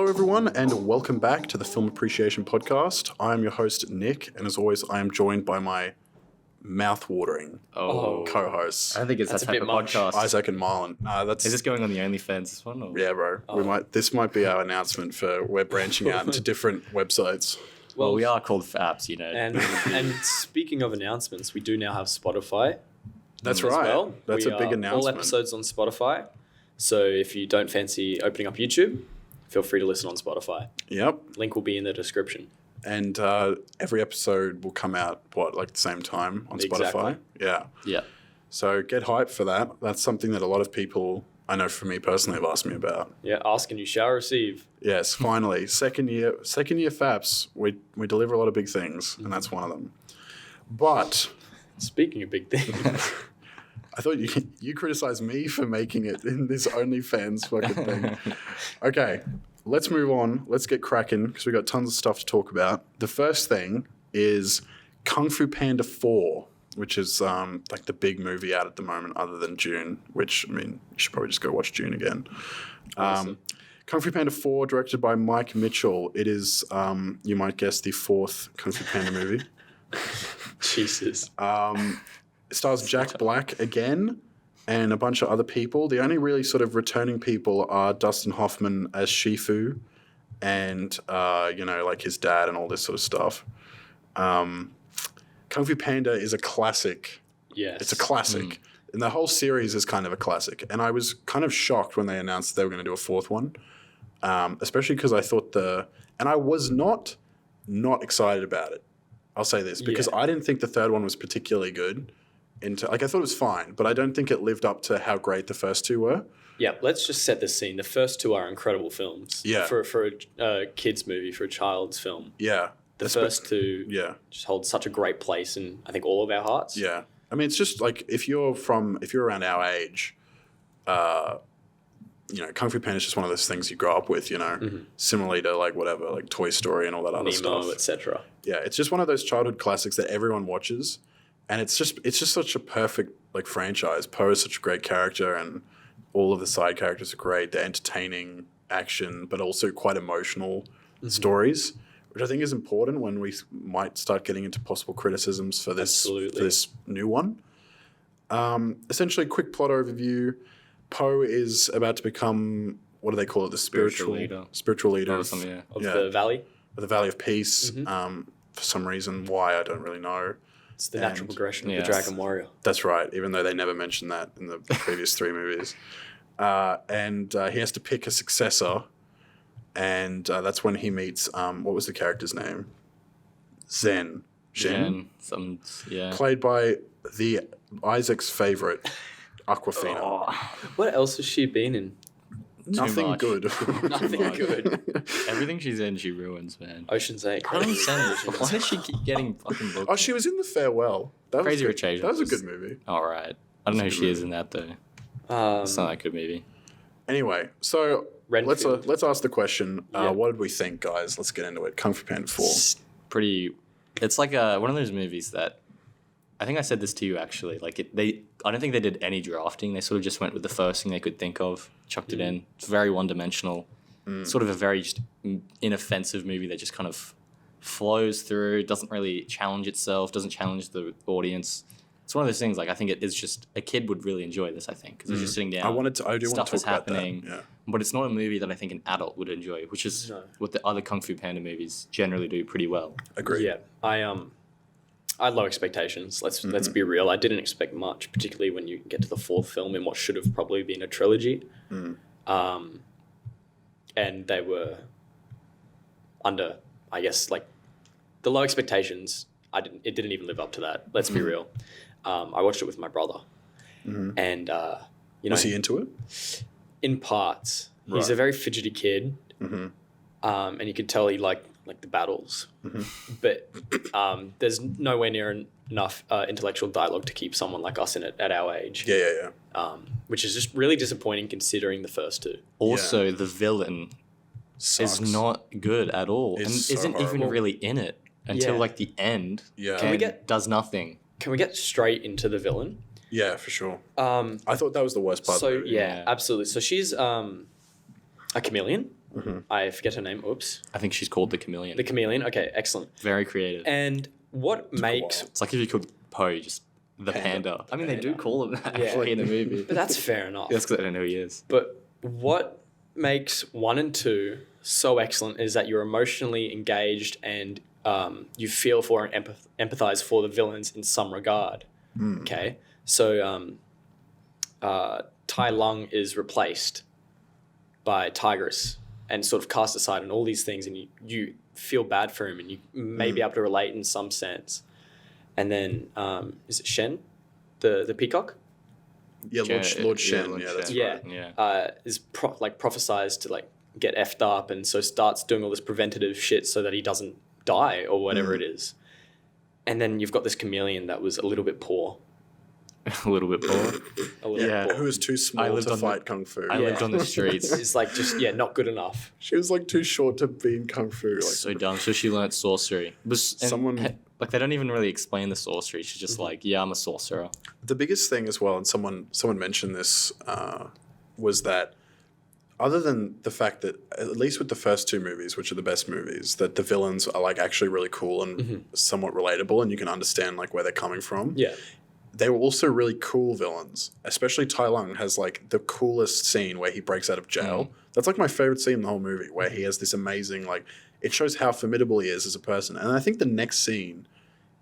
Hello, everyone, and welcome back to the Film Appreciation Podcast. I am your host, Nick, and as always, I am joined by my mouth-watering co-hosts. I don't think it's that type of podcast. Isaac and Marlon. Is this going on the OnlyFans this one? Or? Yeah, bro. This might be our announcement for we're branching out into different websites. Well, we are called Faps, you know. And speaking of announcements, we do now have Spotify. That's right. Well. That's a big announcement. All episodes on Spotify. So if you don't fancy opening up YouTube, feel free to listen on Spotify. Yep. Link will be in the description. And every episode will come out, the same time on Spotify? Yeah. Yeah. So get hyped for that. That's something that a lot of people, I know for me personally, have asked me about. Yeah, ask and you shall receive. Yes, finally. Second year FAPS, we deliver a lot of big things, and that's one of them. But speaking of big things, I thought you criticized me for making it in this OnlyFans fucking thing. Okay, let's move on. Let's get cracking because we got tons of stuff to talk about. The first thing is Kung Fu Panda 4, which is like the big movie out at the moment other than June, which, I mean, you should probably just go watch June again. Awesome. Kung Fu Panda 4, directed by Mike Mitchell. It is, you might guess, the fourth Kung Fu Panda movie. Jesus. It stars Jack Black again and a bunch of other people. The only really sort of returning people are Dustin Hoffman as Shifu and, like his dad and all this sort of stuff. Kung Fu Panda is a classic. Yes. It's a classic. And the whole series is kind of a classic. And I was kind of shocked when they announced they were going to do a fourth one, especially because I thought and I was not excited about it. I'll say this, because I didn't think the third one was particularly good. I thought it was fine, but I don't think it lived up to how great the first two were. Yeah, let's just set the scene. The first two are incredible films. Yeah. For a kid's movie, for a child's film. Yeah. The first two just hold such a great place in, I think, all of our hearts. Yeah. I mean, it's just like if you're around our age, Kung Fu Panda is just one of those things you grow up with, similarly to like Toy Story and all that other stuff. Nemo, etc. Yeah, it's just one of those childhood classics that everyone watches. And it's just such a perfect franchise. Poe is such a great character, and all of the side characters are great. They're entertaining action, but also quite emotional stories, which I think is important when we might start getting into possible criticisms for this new one. Essentially, quick plot overview: Poe is about to become, what do they call it? The spiritual leader of the Valley, of the Valley of Peace. For some reason, why I don't really know. It's the natural progression of the Dragon Warrior. That's right, even though they never mentioned that in the previous three movies. And he has to pick a successor, and that's when he meets, what was the character's name? Zhen. Played by Isaac's favourite, Aquafina. Oh. What else has she been in? Nothing good. Nothing good. Everything she's in, she ruins, man. Ocean's 8. I don't understand. Why does she keep getting fucking booked? Oh, she was in The Farewell. Crazy Rich Asians. That was a good movie. All right. I don't know who she is in that, though. It's not that good movie. Anyway, so let's ask the question. What did we think, guys? Let's get into it. Kung Fu Panda 4. It's like one of those movies that, I think I said this to you actually. I don't think they did any drafting. They sort of just went with the first thing they could think of, chucked it in. It's very one-dimensional. Sort of a very just inoffensive movie that just kind of flows through. Doesn't really challenge itself. Doesn't challenge the audience. It's one of those things. I think it is just a kid would really enjoy this. I think because they're just sitting down. I do want to talk stuff is happening. About that. Yeah. But it's not a movie that I think an adult would enjoy, which is what the other Kung Fu Panda movies generally do pretty well. Agreed. Yeah, I had low expectations. Let's be real. I didn't expect much, particularly when you get to the fourth film in what should have probably been a trilogy. And they were under, I guess, the low expectations. It didn't even live up to that. Let's be real. I watched it with my brother, and was he into it? In parts. He's a very fidgety kid, and you could tell he liked the battles, but there's nowhere near enough intellectual dialogue to keep someone like us in it at our age. Yeah. Which is just really disappointing considering the first two. Also, the villain is not good at all, and isn't even really in it until the end. Yeah, and does nothing. Can we get straight into the villain? Yeah, for sure. I thought that was the worst part. So yeah, absolutely. So she's a chameleon. I forget her name. Oops. I think she's called the Chameleon. The Chameleon. Okay, excellent. Very creative. And what makes... It's like if you called Poe just the Panda. I mean, they do call him that actually in the movie. But that's fair enough. That's because I don't know who he is. But what makes 1 and 2 so excellent is that you're emotionally engaged and you feel for and empathize for the villains in some regard. Okay, so Tai Lung is replaced by Tigress and sort of cast aside and all these things, and you feel bad for him and you may be able to relate in some sense. And then is it Shen, the peacock? Yeah, Lord Shen. Lord Yeah, that's Shen. right. Yeah. Is prophesized to like get effed up, and so starts doing all this preventative shit so that he doesn't die or whatever it is. And then you've got this chameleon that was a little bit poor. A little bit poor. A little bit Who poor. was too small to fight Kung Fu. I lived on the streets. It's like just, not good enough. She was like too short to be in Kung Fu. Like, So dumb. So she learnt sorcery. Like they don't even really explain the sorcery. She's just like, yeah, I'm a sorcerer. the biggest thing as well, and someone mentioned this, was that other than the fact that at least with the first 2 movies, which are the best movies, that the villains are like actually really cool and somewhat relatable, and you can understand like where they're coming from. Yeah. They were also really cool villains. Especially Tai Lung has like the coolest scene where he breaks out of jail. That's like my favorite scene in the whole movie, where he has this amazing, like, it shows how formidable he is as a person. And I think the next scene,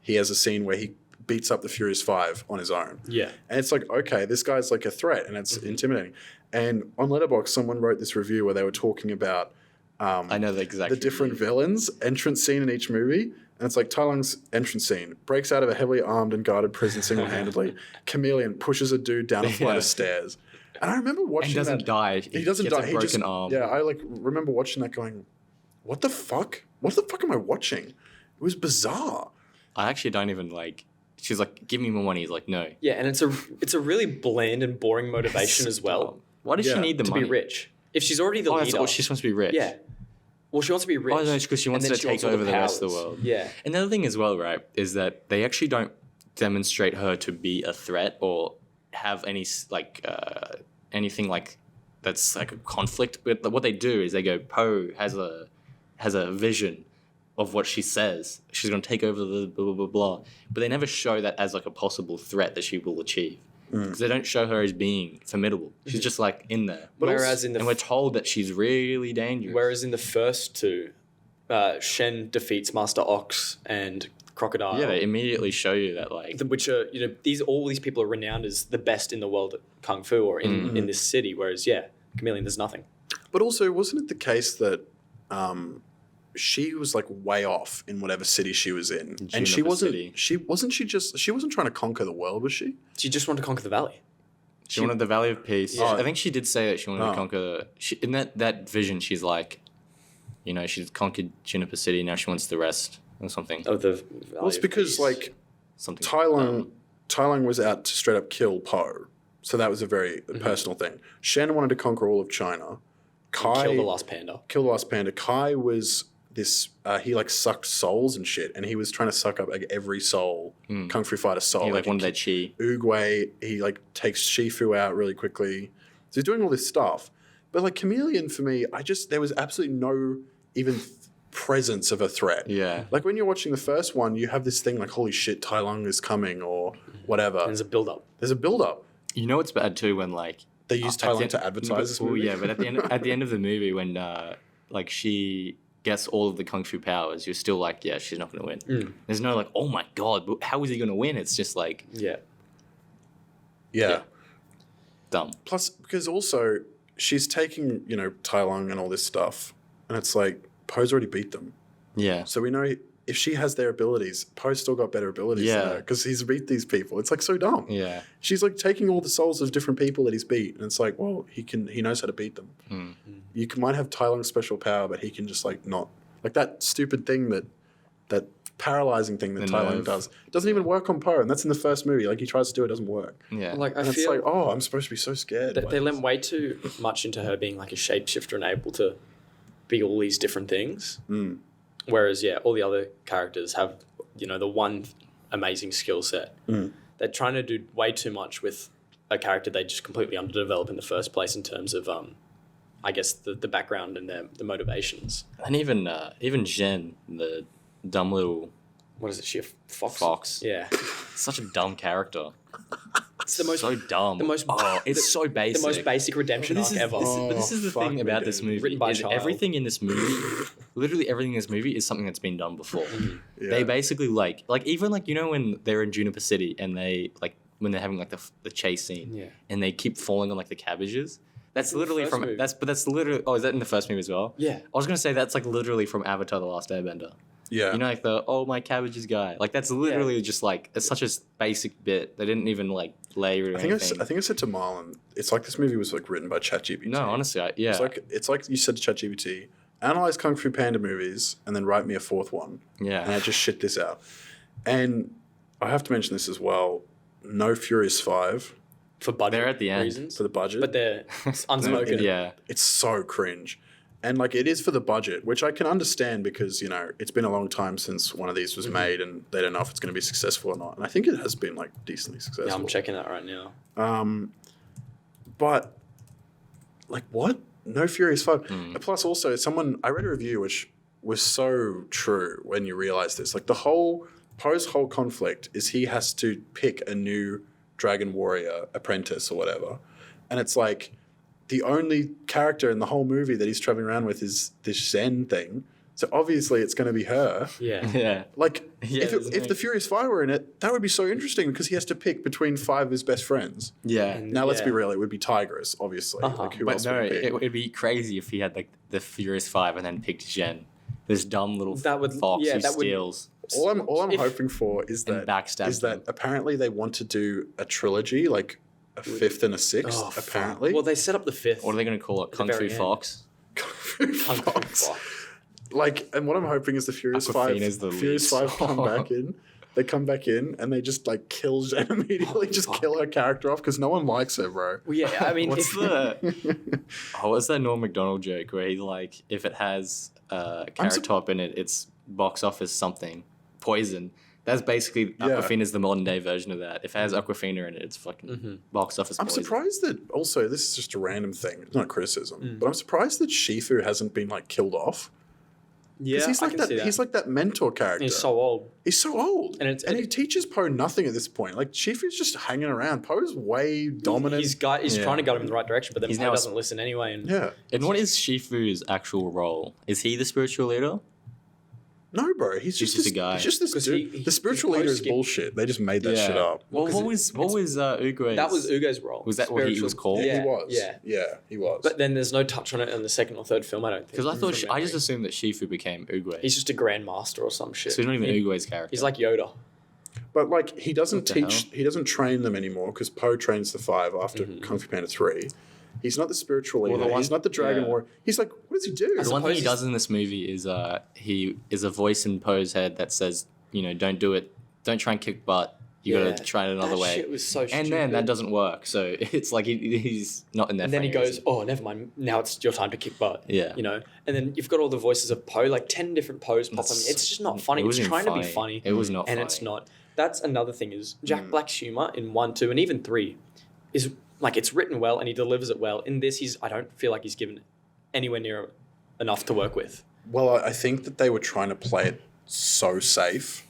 he has a scene where he beats up the Furious Five on his own. Yeah. And it's like, okay, this guy's like a threat and it's intimidating. And on Letterboxd, someone wrote this review where they were talking about I know the exact the different review. villains' entrance scene in each movie. And it's like Tai Lung's entrance scene, breaks out of a heavily armed and guarded prison single-handedly. Chameleon pushes a dude down a flight of stairs. And I remember watching And doesn't die. He doesn't gets die. A He broken just, arm. Yeah, I like remember watching that going, what the fuck? What the fuck am I watching? It was bizarre. I actually don't even like. She's like, give me more money. He's like, no. Yeah, and it's a really bland and boring motivation as well Why does she need the to money? be rich. If she's already the Oh, leader, that's, she's supposed to be rich. yeah. Well, she wants to be rich. Oh, no, it's because she wants and to then take wants all over the rest of the powers. world. Yeah. Another thing as well, right, is that they actually don't demonstrate her to be a threat or have any anything like that's like a conflict. But what they do is they go, Poe has a vision of what she says. She's going to take over the blah, blah, blah, blah. But they never show that as like a possible threat that she will achieve. Because they don't show her as being formidable. She's just like in there. But whereas in the and we're told that she's really dangerous. whereas in the first 2, Shen defeats Master Ox and Crocodile. Yeah, they immediately show you that like Which are all these people are renowned as the best in the world at kung fu or in this city. Whereas Chameleon, there's nothing. But also, wasn't it the case that she was like way off in whatever city she was in, and she Juniper wasn't. City. She wasn't trying to conquer the world, was she? She just wanted to conquer the valley. she wanted the Valley of Peace. Yeah. I think she did say that she wanted Oh. to conquer. In that vision, she's like, she's conquered Juniper City. Now she wants the rest or something. Of the valley Well, it's of because peace. like Something. Tai Lung was out to straight up kill Poe, so that was a very personal thing. Shen wanted to conquer all of China. Kai kill the last panda. Kill the Last Panda. Kai was this. He like sucked souls and shit, and he was trying to suck up like every soul, Kung Fu Fighter soul. He like wanted that chi. Oogway, he like takes Shifu out really quickly. So he's doing all this stuff. But like Chameleon for me, there was absolutely no even presence of a threat. Yeah. Like when you're watching the first one, you have this thing like, holy shit, Tai Lung is coming or whatever. There's a build up. There's a build up. You know what's bad too when like They use Tai Lung to advertise this movie. Yeah, but at the end of the movie when like she gets all of the kung fu powers, you're still like, yeah, she's not going to win. There's no like, oh my god, but how is he going to win? It's just like Yeah. Yeah. dumb. Plus, because also she's taking, Tai Lung and all this stuff, and it's like, Poe's already beat them. Yeah. So we know if she has their abilities, Poe's still got better abilities than Yeah. her because he's beat these people. It's like so dumb. Yeah. She's like taking all the souls of different people that he's beat, and it's like, well, he knows how to beat them. Might have Tai Lung's special power, but he can just like not like that stupid thing that paralyzing thing that The Tai Lung nerve. does. It doesn't even work on Poe, and that's in the first movie. Like he tries to do it, doesn't work. Yeah. Like I And it's feel like, oh, I'm supposed to be so scared. they lent way too much into her being like a shapeshifter and able to be all these different things. Whereas, all the other characters have, the one amazing skill set. They're trying to do way too much with a character they just completely underdevelop in the first place in terms of I guess the background and the motivations. And even Jen, the dumb little What is it? She a fox? fox. Yeah. Such a dumb character. It's the most So dumb. the most it's so basic. the most basic redemption arc ever. But this is the fuck thing me, about dude. this movie. Written by a is child. everything in this movie, literally everything in this movie is something that's been done before. Yeah. They basically like even like when they're in Juniper City and they like when they're having like the chase scene Yeah. and they keep falling on like the cabbages. That's in the literally first from movie. that's literally is that in the first movie as well? Yeah. I was gonna say that's like literally from Avatar: The Last Airbender. Yeah. You know, like the my cabbages guy. Like that's literally just like it's such a basic bit. They didn't even like layer it or I think anything. I think I said to Marlon, it's like this movie was like written by ChatGPT. No, honestly, yeah. It's like you said to ChatGPT, analyze Kung Fu Panda movies and then write me a fourth one. Yeah. And I just shit this out. And I have to mention this as well. No Furious 5 For budget They're at the end. reasons. for the budget. But they're it's unspoken. Yeah. It's so cringe. And like it is for the budget, which I can understand because, it's been a long time since one of these was made and they don't know if it's going to be successful or not. And I think it has been like decently successful. Yeah, I'm checking that right now. But like what? No Furious 5. Plus also I read a review which was so true when you realize this. Like Poe's whole conflict is he has to pick a new Dragon Warrior apprentice or whatever. And it's like the only character in the whole movie that he's traveling around with is this Zen thing. So obviously it's going to be her. Yeah. Yeah. Like Yeah, if the Furious 5 were in it, that would be so interesting because he has to pick between 5 of his best friends. Yeah. And- Now let's Yeah. be real, it would be Tigress, obviously. Like who But else no, would it be? it'd be crazy if he had like the Furious 5 and then picked Jen. This dumb little That would- fox yeah, who that would- steals. All I'm If- hoping for is And that backstabs them. apparently they want to do a trilogy, like a 5th and a 6th, Oh, fuck. apparently. Well, they set up the fifth. What are they going to call it? Kung Fu very end. Fox? Kung Fu Fox. Fox. Like, and what I'm hoping is the Furious Awkwafina's the 5 come lead. back in. They come back in and they just like kill Jen immediately, just fuck. kill her character off because no one likes her, bro. Well, yeah, I mean, What's if, the what's that Norm Macdonald joke where he's like, if it has Carrot Top in it, it's box office something poison. That's basically Yeah. Aquafina's the modern day version of that. If it has Aquafina in it, it's fucking box office I'm poison. surprised that also this is just a random thing. It's not a criticism, Mm. but I'm surprised that Shifu hasn't been like killed off. yeah, He's I like can that. see that. He's like that mentor character. He's so old. He's so old, And and it's- he teaches Poe nothing at this point. Like Shifu's just hanging around. Poe's way dominant. He's Yeah. trying to guide him in the right direction, but then He's he now a- doesn't listen anyway. And yeah. And what is Shifu's actual role? Is he the spiritual leader? No, bro. He's He's just just this a guy. He's just this 'Cause dude. he- the spiritual his leader is post-skip- bullshit. They just made that shit up. Well, Because what was Uguay's? that was Ugo's role. Was that what he was called? Yeah, he was. Yeah. he was. But then there's no touch on it in the second or third film, I don't think. Because I thought from I just memory. assumed that Shifu became Uguay. He's just a grandmaster or some shit. So he's not even He- Uguay's character. He's like Yoda. But like he doesn't What the teach. hell? He doesn't train them anymore because Poe trains the 5 after Kung Fu Panda 3. He's not the spiritual leader. Well, the one- He's not the Dragon yeah. Warrior. He's like, what does he do? the one thing he suppose does in this movie is he is a voice in Poe's head that says, don't do it, don't try and kick butt. You Yeah. gotta try it another That way. shit was so And then that stupid. doesn't work. So it's like he's not in there. And for then he any goes, reason. "Oh, never mind. Now it's your time to kick butt." Yeah. And then you've got all the voices of Poe, like 10 different Poes pop on. That's- It's just not funny. it It's wasn't trying to be funny. funny. It was not and funny. it's not. That's another thing is Jack Mm. Black's humor in 1, 2, and even 3 is like it's written well and he delivers it well. In this, I don't feel like he's given anywhere near enough to work with. Well, I think that they were trying to play it so safe,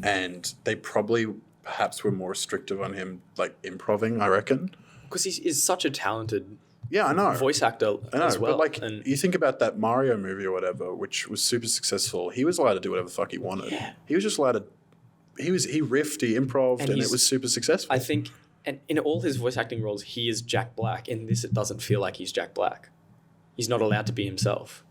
and they probably perhaps were more restrictive on him, like improving. I reckon. Because he's such a talented Yeah, I know. voice actor I know, as well. but like and you think about that Mario movie or whatever, which was super successful. He was allowed to do whatever the fuck he wanted. Yeah. He was just allowed to. He riffed, he improved, And and it he's- was super successful. I think, and in all his voice acting roles, he is Jack Black. In this, it doesn't feel like he's Jack Black. He's not allowed to be himself.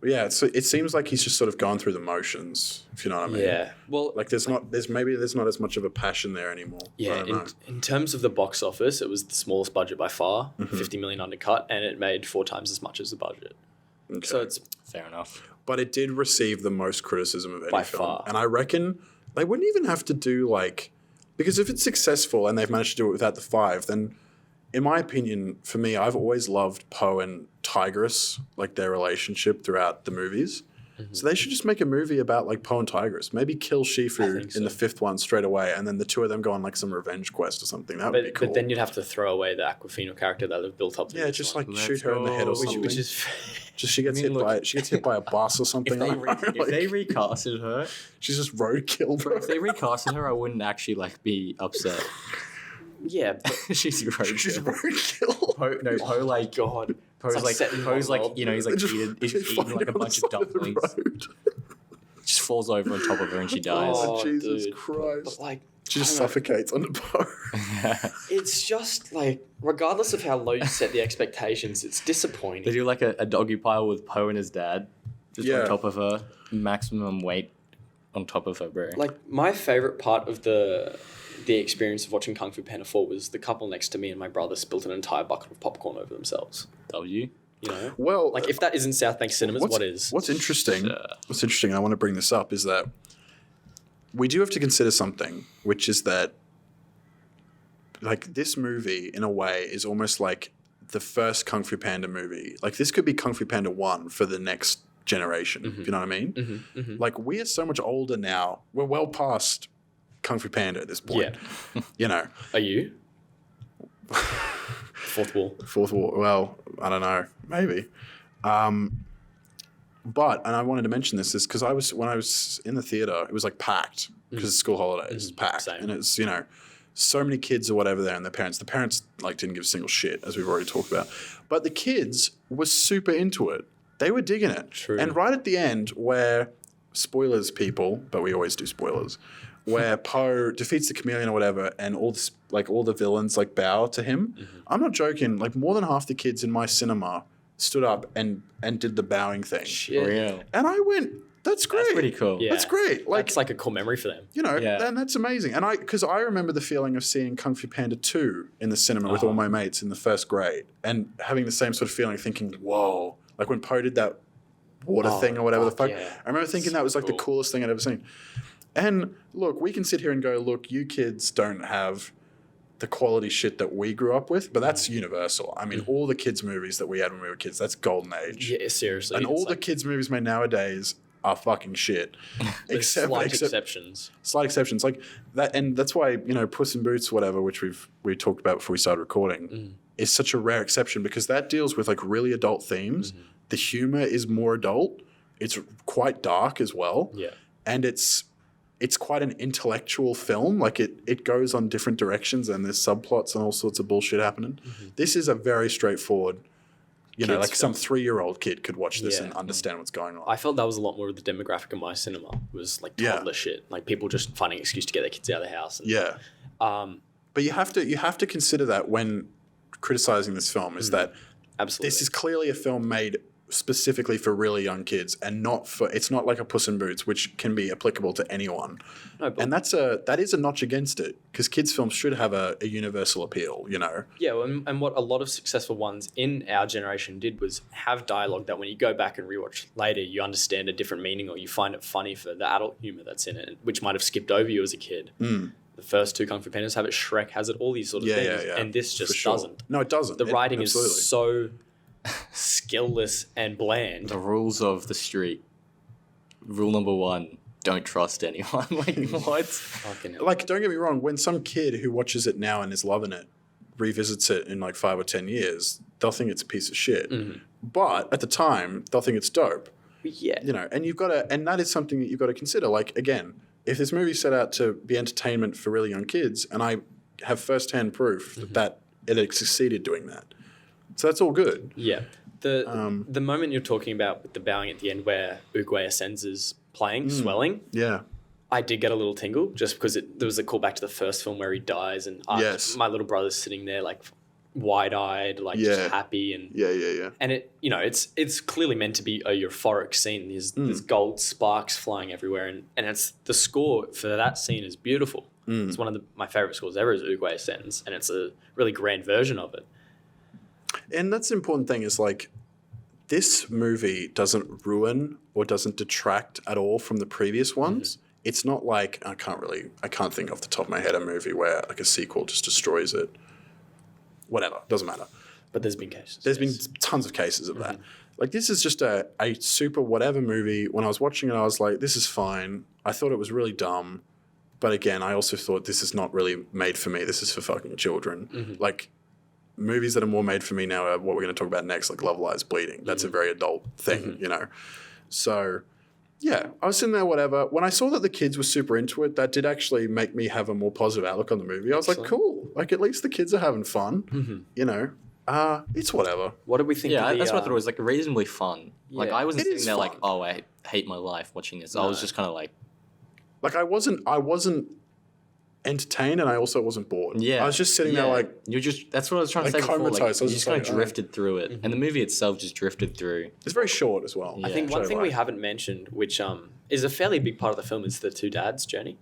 Yeah, so it seems like he's just sort of gone through the motions, if you know what I mean. Yeah. Well, Like there's not as much of a passion there anymore. I yeah. don't know. In terms of the box office, it was the smallest budget by far, Mm-hmm. 50 million undercut, and it made 4 times as much as the budget. Okay. So it's Fair enough. But it did receive the most criticism of any By film. far. And I reckon they wouldn't even have to do like, because if it's successful and they've managed to do it without the 5, then in my opinion, for me, I've always loved Poe and Tigress, like their relationship throughout the movies. So they should just make a movie about like Po and Tigress. Maybe kill Shifu in the 5th one straight away, and then the two of them go on like some revenge quest or something. That would be cool. But then you'd have to throw away the Aquafina character that they've built up. Yeah, just like shoot her in the head or something. which is Just she gets hit by a bus or something. If they recasted her, she's just roadkill, bro. if they recasted her, I wouldn't actually like be upset. yeah. But She's roadkill. She's roadkill. Po like God, Po's like set in Po's one like world. you know he's like Just- he's just eating find like a her on bunch the of side of the dumplings. road. Just falls over on top of her and she dies. Oh, Oh, Jesus dude. Christ. But like, She just I don't know. suffocates under Po. It's just like, regardless of how low you set the expectations, it's They disappointing. do like a doggy pile with Po and his dad, just Yeah. on top of her, maximum weight on top of her, bro. Like, my favorite part of the experience of watching Kung Fu Panda 4 was the couple next to me and my brother spilled an entire bucket of popcorn over themselves. W. You know, Well, like if that isn't South Bank Cinemas, what is? What's interesting? Yeah. What's interesting, and I want to bring this up, is that we do have to consider something, which is that, like, this movie in a way is almost like the first Kung Fu Panda movie. Like, this could be Kung Fu Panda 1 for the next generation. You know what I mean? Like, we are so much older now. We're well past Kung Fu Panda at this point. Yeah. You know, Are you? Fourth wall. Fourth War. Well, I don't know. Maybe. But, and I wanted to mention this, is because when I was in the theater, it was like packed because it's school holidays. It's packed. Same. And it's, you know, so many kids or whatever there and their parents. The parents like didn't give a single shit, as we've already talked about. But the kids were super into it. They were digging it. True. And right at the end, where, spoilers people, but we always do spoilers, where Po defeats the chameleon or whatever, and all this, like all the villains like bow to him. I'm not joking. Like more than half the kids in my cinema stood up and did the bowing thing. Shit. Real. And I went, that's great. That's pretty cool. Yeah. That's great. Like, That's like a cool memory for them. you know, Yeah. and that's amazing. And because I remember the feeling of seeing Kung Fu Panda 2 in the cinema with all my mates in the first grade and having the same sort of feeling, thinking, whoa, like when Po did that water thing or whatever the fuck. yeah. I remember thinking that was like the cool. coolest thing I'd ever seen. And look, we can sit here and go, look, you kids don't have the quality shit that we grew up with, but that's universal. I mean, all the kids' movies that we had when we were kids, that's golden age. Yeah, seriously. And it's all the like, kids' movies made nowadays are fucking shit. there's slight exceptions. Slight exceptions. Like that, and that's why, you know, Puss in Boots, whatever, which we talked about before we started recording, is such a rare exception because that deals with like really adult themes. The humor is more adult. It's quite dark as well. Yeah. And it's quite an intellectual film. Like it goes on different directions and there's subplots and all sorts of bullshit happening. This is a very straightforward, you know, Kids like some film. 3-year-old kid could watch this Yeah. and understand what's going on. I felt that was a lot more of the demographic of my cinema was like Yeah. toddler shit, like people just finding an excuse to get their kids out of the house. And, Yeah. But you have to consider that when criticizing this film is that absolutely. this is clearly a film made specifically for really young kids and not for, it's not like a Puss in Boots, which can be applicable to anyone. No, but And that is a notch against it because kids films should have a universal appeal, you know? yeah, and what a lot of successful ones in our generation did was have dialogue that when you go back and rewatch later, you understand a different meaning or you find it funny for the adult humor that's in it, which might have skipped over you as a kid. The first two Kung Fu Pandas have it, Shrek has it, all these sort of Yeah, things. yeah, yeah. And this For just sure. doesn't. No, it doesn't. The writing absolutely. is so skillless and bland. The rules of the street. Rule number 1: don't trust anyone. Like what? Fucking hell. Like, don't get me wrong, when some kid who watches it now and is loving it revisits it in like 5 or 10 years, they'll think it's a piece of shit. But at the time, they'll think it's dope. Yeah. You know, and and that is something that you've got to consider. Like, again, if this movie set out to be entertainment for really young kids, and I have firsthand proof that it had succeeded doing that. So that's all good. Yeah. The moment you're talking about with the bowing at the end where Uguay Ascends is playing, swelling, Yeah. I did get a little tingle just because there was a callback to the first film where he dies and Yes. my little brother's sitting there like wide-eyed, like Yeah. just happy and Yeah. and it, you know, it's clearly meant to be a euphoric scene. There's gold sparks flying everywhere and it's the score for that scene is beautiful. It's one of my favorite scores ever is Uguay Ascends and it's a really grand version of it. And that's the important thing is like, this movie doesn't ruin or doesn't detract at all from the previous ones. It's not like, I can't think off the top of my head a movie where like a sequel just destroys it. Whatever, doesn't matter. But there's been cases. There's been tons of cases of that. Like, this is just a super whatever movie. When I was watching it, I was like, this is fine. I thought it was really dumb. But again, I also thought this is not really made for me. This is for fucking children. Like, movies that are more made for me now are what we're going to talk about next, like Love Lies Bleeding. That's a very adult thing, you know? So, yeah, I was sitting there, whatever. When I saw that the kids were super into it, that did actually make me have a more positive outlook on the movie. I was like, cool. Like, at least the kids are having fun, you know? It's whatever. What did we think? Yeah, of the, that's what I thought. It was like reasonably fun. Like, Yeah. I wasn't It sitting is there fun. like, oh, I hate my life watching this. I was just kind of like, Like, I wasn't entertained, and I also wasn't bored. yeah. I was just sitting there like, that's what I was trying to like say before. Like, comatose. I you was just just kind like, of drifted through it. And the movie itself just drifted through. it's very short as well. Yeah. I think Which one I thing we like. haven't mentioned, which is a fairly big part of the film, is the two dads' journey.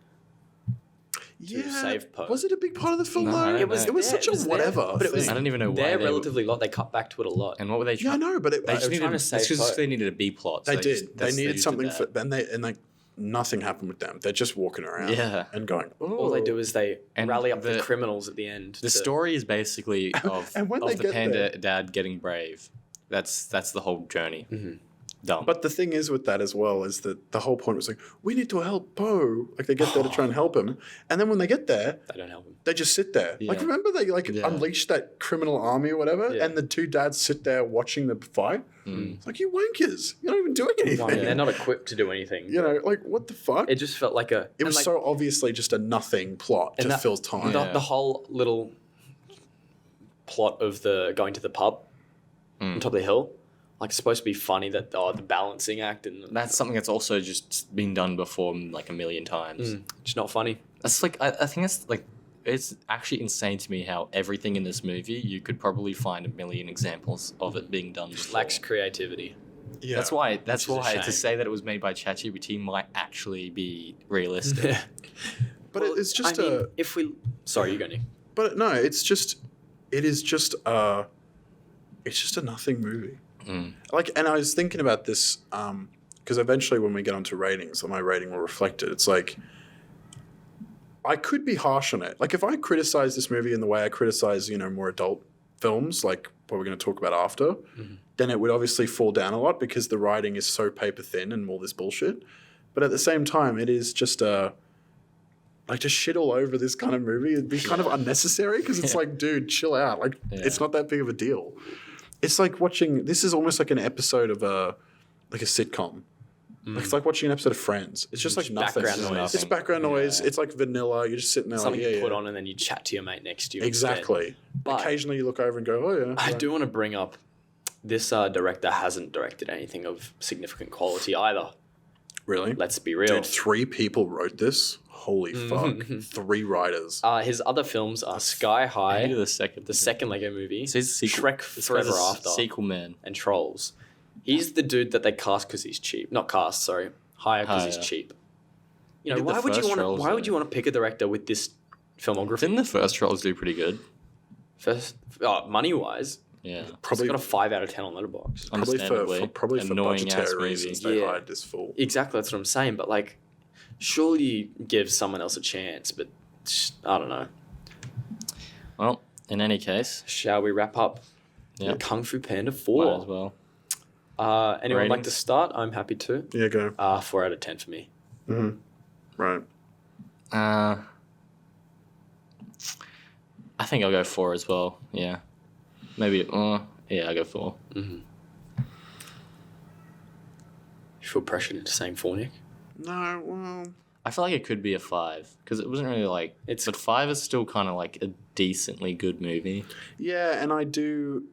Yeah, save Poe. was it a big part of the film No, though? I don't It was know. such a whatever. but it was I don't even know why they're they relatively lot. They cut back to it a lot. And what were they Yeah, I trying? know, but it, They just were trying needed, to save it's just Poe. they needed a B plot. they so did. They needed used something that. for, and like nothing happened with them. They're just walking around, Yeah. and going. All they do is they And rally up the the- criminals at the end. The story is basically of, And when they of the get panda there- dad getting brave. That's the whole journey. Dumb. But the thing is with that as well is that the whole point was like, we need to help Poe. Like, they get there to try and help him, and then when they get there, They don't help him. they just sit there. Like, Yeah. remember they Yeah. unleashed that criminal army or whatever, Yeah. and the two dads sit there watching the fight. It's like, you wankers, you're not even doing anything. They're not equipped to do anything. You know, like, what the fuck? It just felt like a. It was so obviously just a nothing plot to fill time. Yeah. The whole little plot of the going to the pub on top of the hill, like, it's supposed to be funny that the balancing act and That's something that's also just been done before like a million times. it's not funny. That's like I think it's like it's actually insane to me how everything in this movie you could probably find a million examples of it being done. Just before. lacks creativity. Yeah. That's why Which is a to shame. say that it was made by ChatGPT might actually be realistic. But Well, it's just I mean, if we. Sorry, you go, Nick. But no, it is just a nothing movie. Like, and I was thinking about this because eventually when we get onto ratings, my rating will reflect it. It's like I could be harsh on it. Like, if I criticize this movie in the way I criticize, more adult films, like what we're going to talk about after, then it would obviously fall down a lot because the writing is so paper thin and all this bullshit. But at the same time, it is just like, to shit all over this kind of movie, it'd be kind of unnecessary because it's like, dude, chill out. Like, it's not that big of a deal. It's like watching, this is almost like an episode of a sitcom. Like, it's like watching an episode of Friends. It's just like nothing. background noise. It's background noise. Yeah. It's like vanilla. You're just sitting there Something like, you put on and then you chat to your mate next to you. instead. Exactly. But- Occasionally you look over and go, oh yeah. I do want to bring up this director hasn't directed anything of significant quality either. Really? Let's be real. Dude, 3 people wrote this? Holy fuck. 3 writers. His other films are Sky I High, hated the second. the second Lego movie, So he's a sequel. Shrek This guy's Forever a After, sequel man. and Trolls. He's the dude that they cast because he's cheap. Not cast, sorry. Hire because he's Hire. cheap. He You know, did the why would you first want to? Trolls, Why would though. you want to pick a director with this filmography? Didn't the first Trolls do pretty good? First, money wise, Yeah. Probably, it's got a 5 out of 10 on Letterboxd. Understandably. probably for Annoying ass budgetary movie. reasons they Yeah. hired this fool. Exactly, that's what I'm saying. But like, surely give someone else a chance. But I don't know. Well, in any case, Shall we wrap up? Yeah. Kung Fu Panda might as 4. well. Anyone like to Ratings? start? I'm happy to. Yeah, go. 4 out of 10 for me. Right. I think I'll go 4 as well. Yeah. Maybe. Yeah, I'll go 4. You feel pressured into saying 4, Nick? No, well... I feel like it could be a 5 because it wasn't really like. But 5 is still kind of like a decently good movie. Yeah, and I do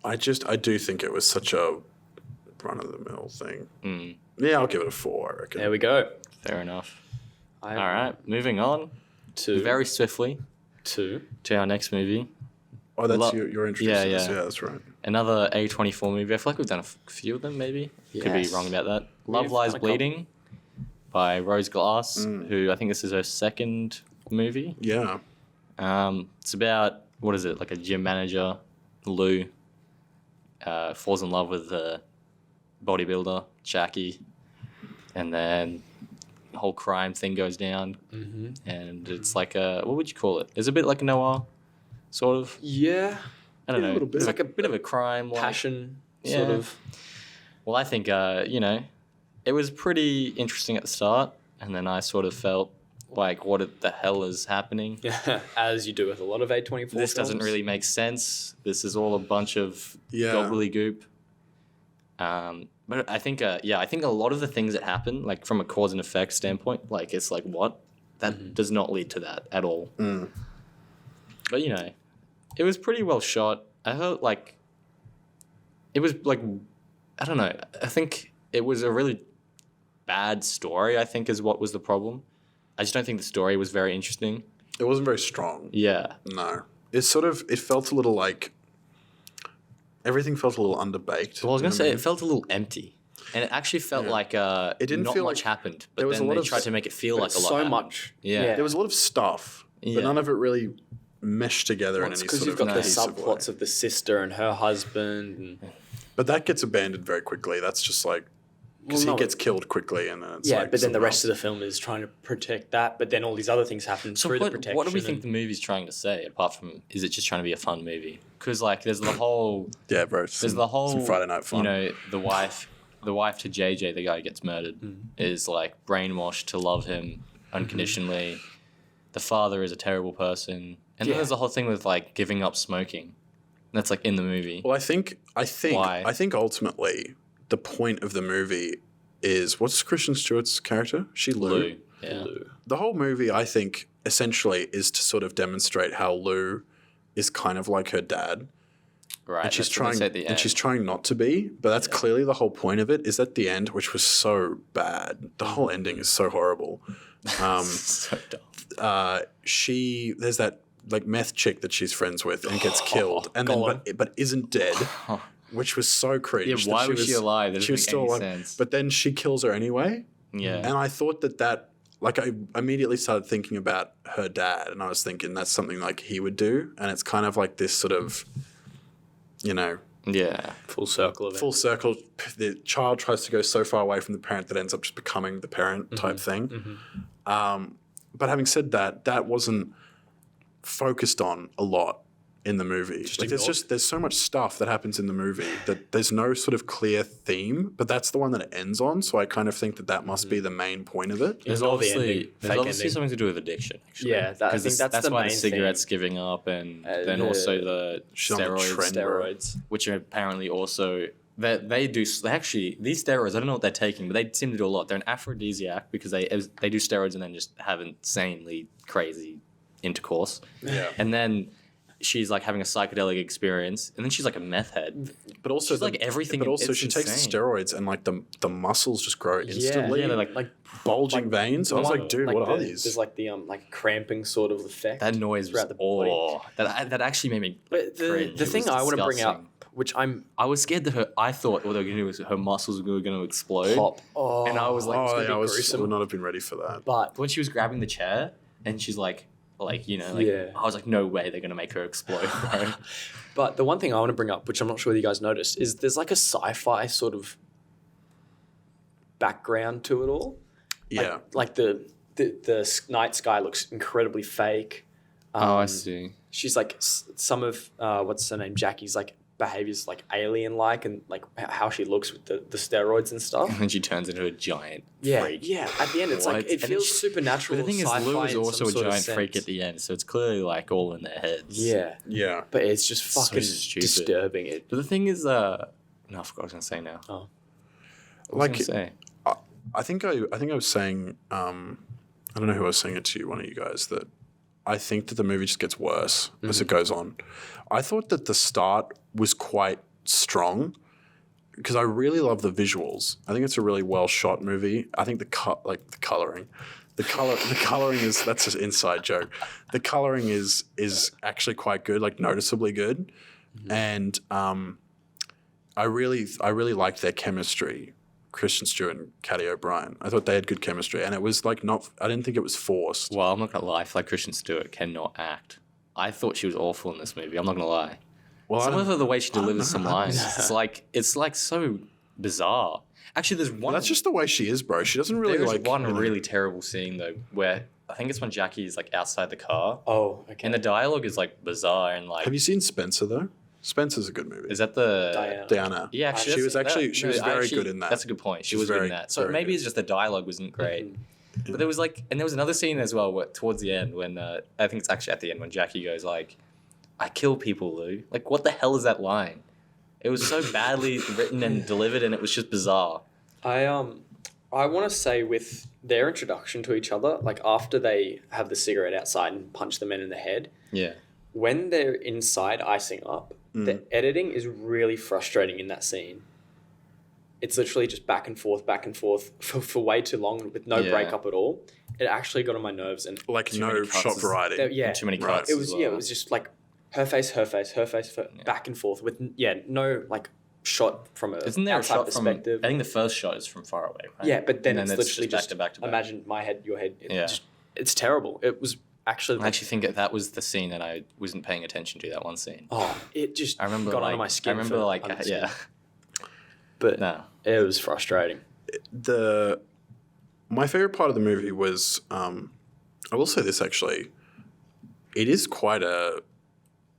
think it was such a run-of-the-mill thing. Yeah, I'll give it a 4, I reckon. There we go. Fair enough. All All right, moving on Two. very swiftly 2. to our next movie. Oh, that's Lo- your introduction. yeah. Yeah, that's right. Another A24 movie. I feel like we've done a few of them, maybe. Could be Yes. wrong about that. We've Love Lies done a couple. Bleeding by Rose Glass, who I think this is her second movie. Yeah. It's about, what is it, like a gym manager, Lou, falls in love with the bodybuilder, Jackie, and then the whole crime thing goes down. And it's like a, what would you call it? It's a bit like Noah, sort of. Yeah. I don't Yeah, a know. little bit. It's like a bit of a crime, like, Passion, Yeah. sort of. Well, I think it was pretty interesting at the start, and then I sort of felt like, what the hell is happening? Yeah, as you do with a lot of A24 This doesn't films. really make sense. This is all a bunch of gobbledygook. But I think, I think a lot of the things that happen, like from a cause and effect standpoint, like it's like what that does not lead to that at all. But it was pretty well shot. I felt like it was like, I don't know. I think it was a really bad story, I think, is what was the problem. I just don't think the story was very interesting. It wasn't very strong. Yeah. No. It felt a little like, everything felt a little underbaked. Well, I was going to say, it felt a little empty. And it actually felt like it didn't not feel much like happened. But there was then a lot they of tried to make it feel like a lot so happened. much. Yeah. There was a lot of stuff, Yeah. but none of it really meshed together in any Because sort you've of got the cohesive way. subplots of the sister and her husband. And, But that gets abandoned very quickly. That's just like, because Well, he no. gets killed quickly, and then it's yeah, like but then the something rest else. of the film is trying to protect that, but then all these other things happen So through the protection. what do we think and- the movie's trying to say, apart from, is it just trying to be a fun movie? Because, like, there's the whole... Yeah, bro. There's the whole... some Friday night fun. The wife to JJ, the guy who gets murdered, is, like, brainwashed to love him unconditionally. The father is a terrible person. And then Yeah. there's the whole thing with, like, giving up smoking. That's, like, in the movie. Well, I think Why? ultimately the point of the movie is, what's Kristen Stewart's character? She Lou. Lou. Yeah. The whole movie, I think, essentially is to sort of demonstrate how Lou is kind of like her dad. Right. And she's that's what they say trying, at the and she's end. trying not to be, but that's clearly the whole point of it. Is at the end, which was so bad. The whole ending is so horrible. So dumb. There's that like meth chick that she's friends with and gets killed, and then go on. but isn't dead, which was so cringe. Yeah, that why was she alive? That She was doesn't still make alive, any sense. but then she kills her anyway. Yeah. And I thought that like I immediately started thinking about her dad, and I was thinking that's something like he would do, and it's kind of like this sort of, Yeah. Full circle of it. full circle. The child tries to go so far away from the parent that ends up just becoming the parent type thing. But having said that, that wasn't focused on a lot in the movie. Like there's so much stuff that happens in the movie that there's no sort of clear theme, but that's the one that it ends on. So I kind of think that must be the main point of it. There's Ignore the obviously, ending, there's fake obviously ending. something to do with addiction, actually. Yeah, I 'Cause think that's the why main the cigarettes theme. giving up, and then the- also the She's on the steroids, trend, bro. Steroids. which are apparently also these steroids. I don't know what they're taking, but they seem to do a lot. They're an aphrodisiac because they do steroids and then just have insanely crazy intercourse. Yeah. And then she's like having a psychedelic experience, and then she's like a meth head. But also She's like everything. But also it's she takes the insane. steroids and like the muscles just grow instantly. Yeah, they're like bulging veins. I was like, dude, what are these? There's like the like cramping sort of effect. that noise was throughout the body. that actually made me. But the cringe. It thing was I want to bring disgusting. up, which I'm I was scared that I thought what they were going to do was her muscles were going to explode. pop. And I was like, it's Oh, gonna yeah, be I gruesome. would not have been ready for that. But When she was grabbing the chair and she's like, Yeah. I was like, no way they're going to make her explode, bro. But the one thing I want to bring up, which I'm not sure whether you guys noticed, is there's like a sci-fi sort of background to it all. Yeah. Like the night sky looks incredibly fake. I see. She's like some of what's her name, Jackie's like behaviors like alien-like, and like how she looks with the steroids and stuff. And then she turns into a giant Yeah, freak. yeah. At the end, it's What? like it And then feels she- supernatural. But the thing is, sci-fi Lou is in also some a sort of giant freak sense. at the end, so it's clearly like all in their heads. Yeah, Yeah. but it's just So fucking stupid. disturbing. It. But the thing is, no, I forgot what I was going to say now. Oh. What was I Like, going to say? I think I was saying, I don't know who I was saying it to, one of you guys, that I think that the movie just gets worse as it goes on. I thought that the start was quite strong because I really love the visuals. I think it's a really well shot movie. I think the coloring is, that's just inside joke. The coloring is actually quite good, like noticeably good, and I really liked their chemistry. Kristen Stewart and Caddy O'Brien. I thought they had good chemistry, and it was like I didn't think it was forced. Well, I'm not going to lie. I feel like Kristen Stewart cannot act. I thought she was awful in this movie. I'm not going to lie. Well, Some of the way she delivers some know. lines, it's like so bizarre. Actually, there's one. that's just the way she is, bro. She doesn't really There's like one really terrible scene though, where I think it's when Jackie is like outside the car, Oh, okay. and the dialogue is like bizarre and like Have you seen Spencer though? Spencer's a good movie. Is that the Diana. Yeah, actually, she was very good in that. That's a good point. She was very- good in that. So very maybe good. it's just the dialogue wasn't great. But there was another scene as well towards the end when I think it's actually at the end when Jackie goes like, "I kill people, Lou." Like, what the hell is that line? It was so badly written and delivered, and it was just bizarre. I want to say with their introduction to each other, like after they have the cigarette outside and punch the men in the head, Yeah. when they're inside icing up, the editing is really frustrating in that scene. It's literally just back and forth for way too long with no breakup at all. It actually got on my nerves and Like Too no many cuts shot is- variety. yeah, Too many Right. cuts. it was as well. it was just like her face, back and forth with no like shot from a Isn't there a outside shot from? I perspective. think the first shot is from far away. Right? Yeah, but then And it's literally back just to back to back. imagine my head, your head. Yeah. It's terrible. It was actually. I actually think that was the scene that I wasn't paying attention to. That one scene. It just I remember got like, under my skin. I remember for like under the skin. yeah. But No. it was frustrating. My favorite part of the movie was I will say this actually, it is quite a.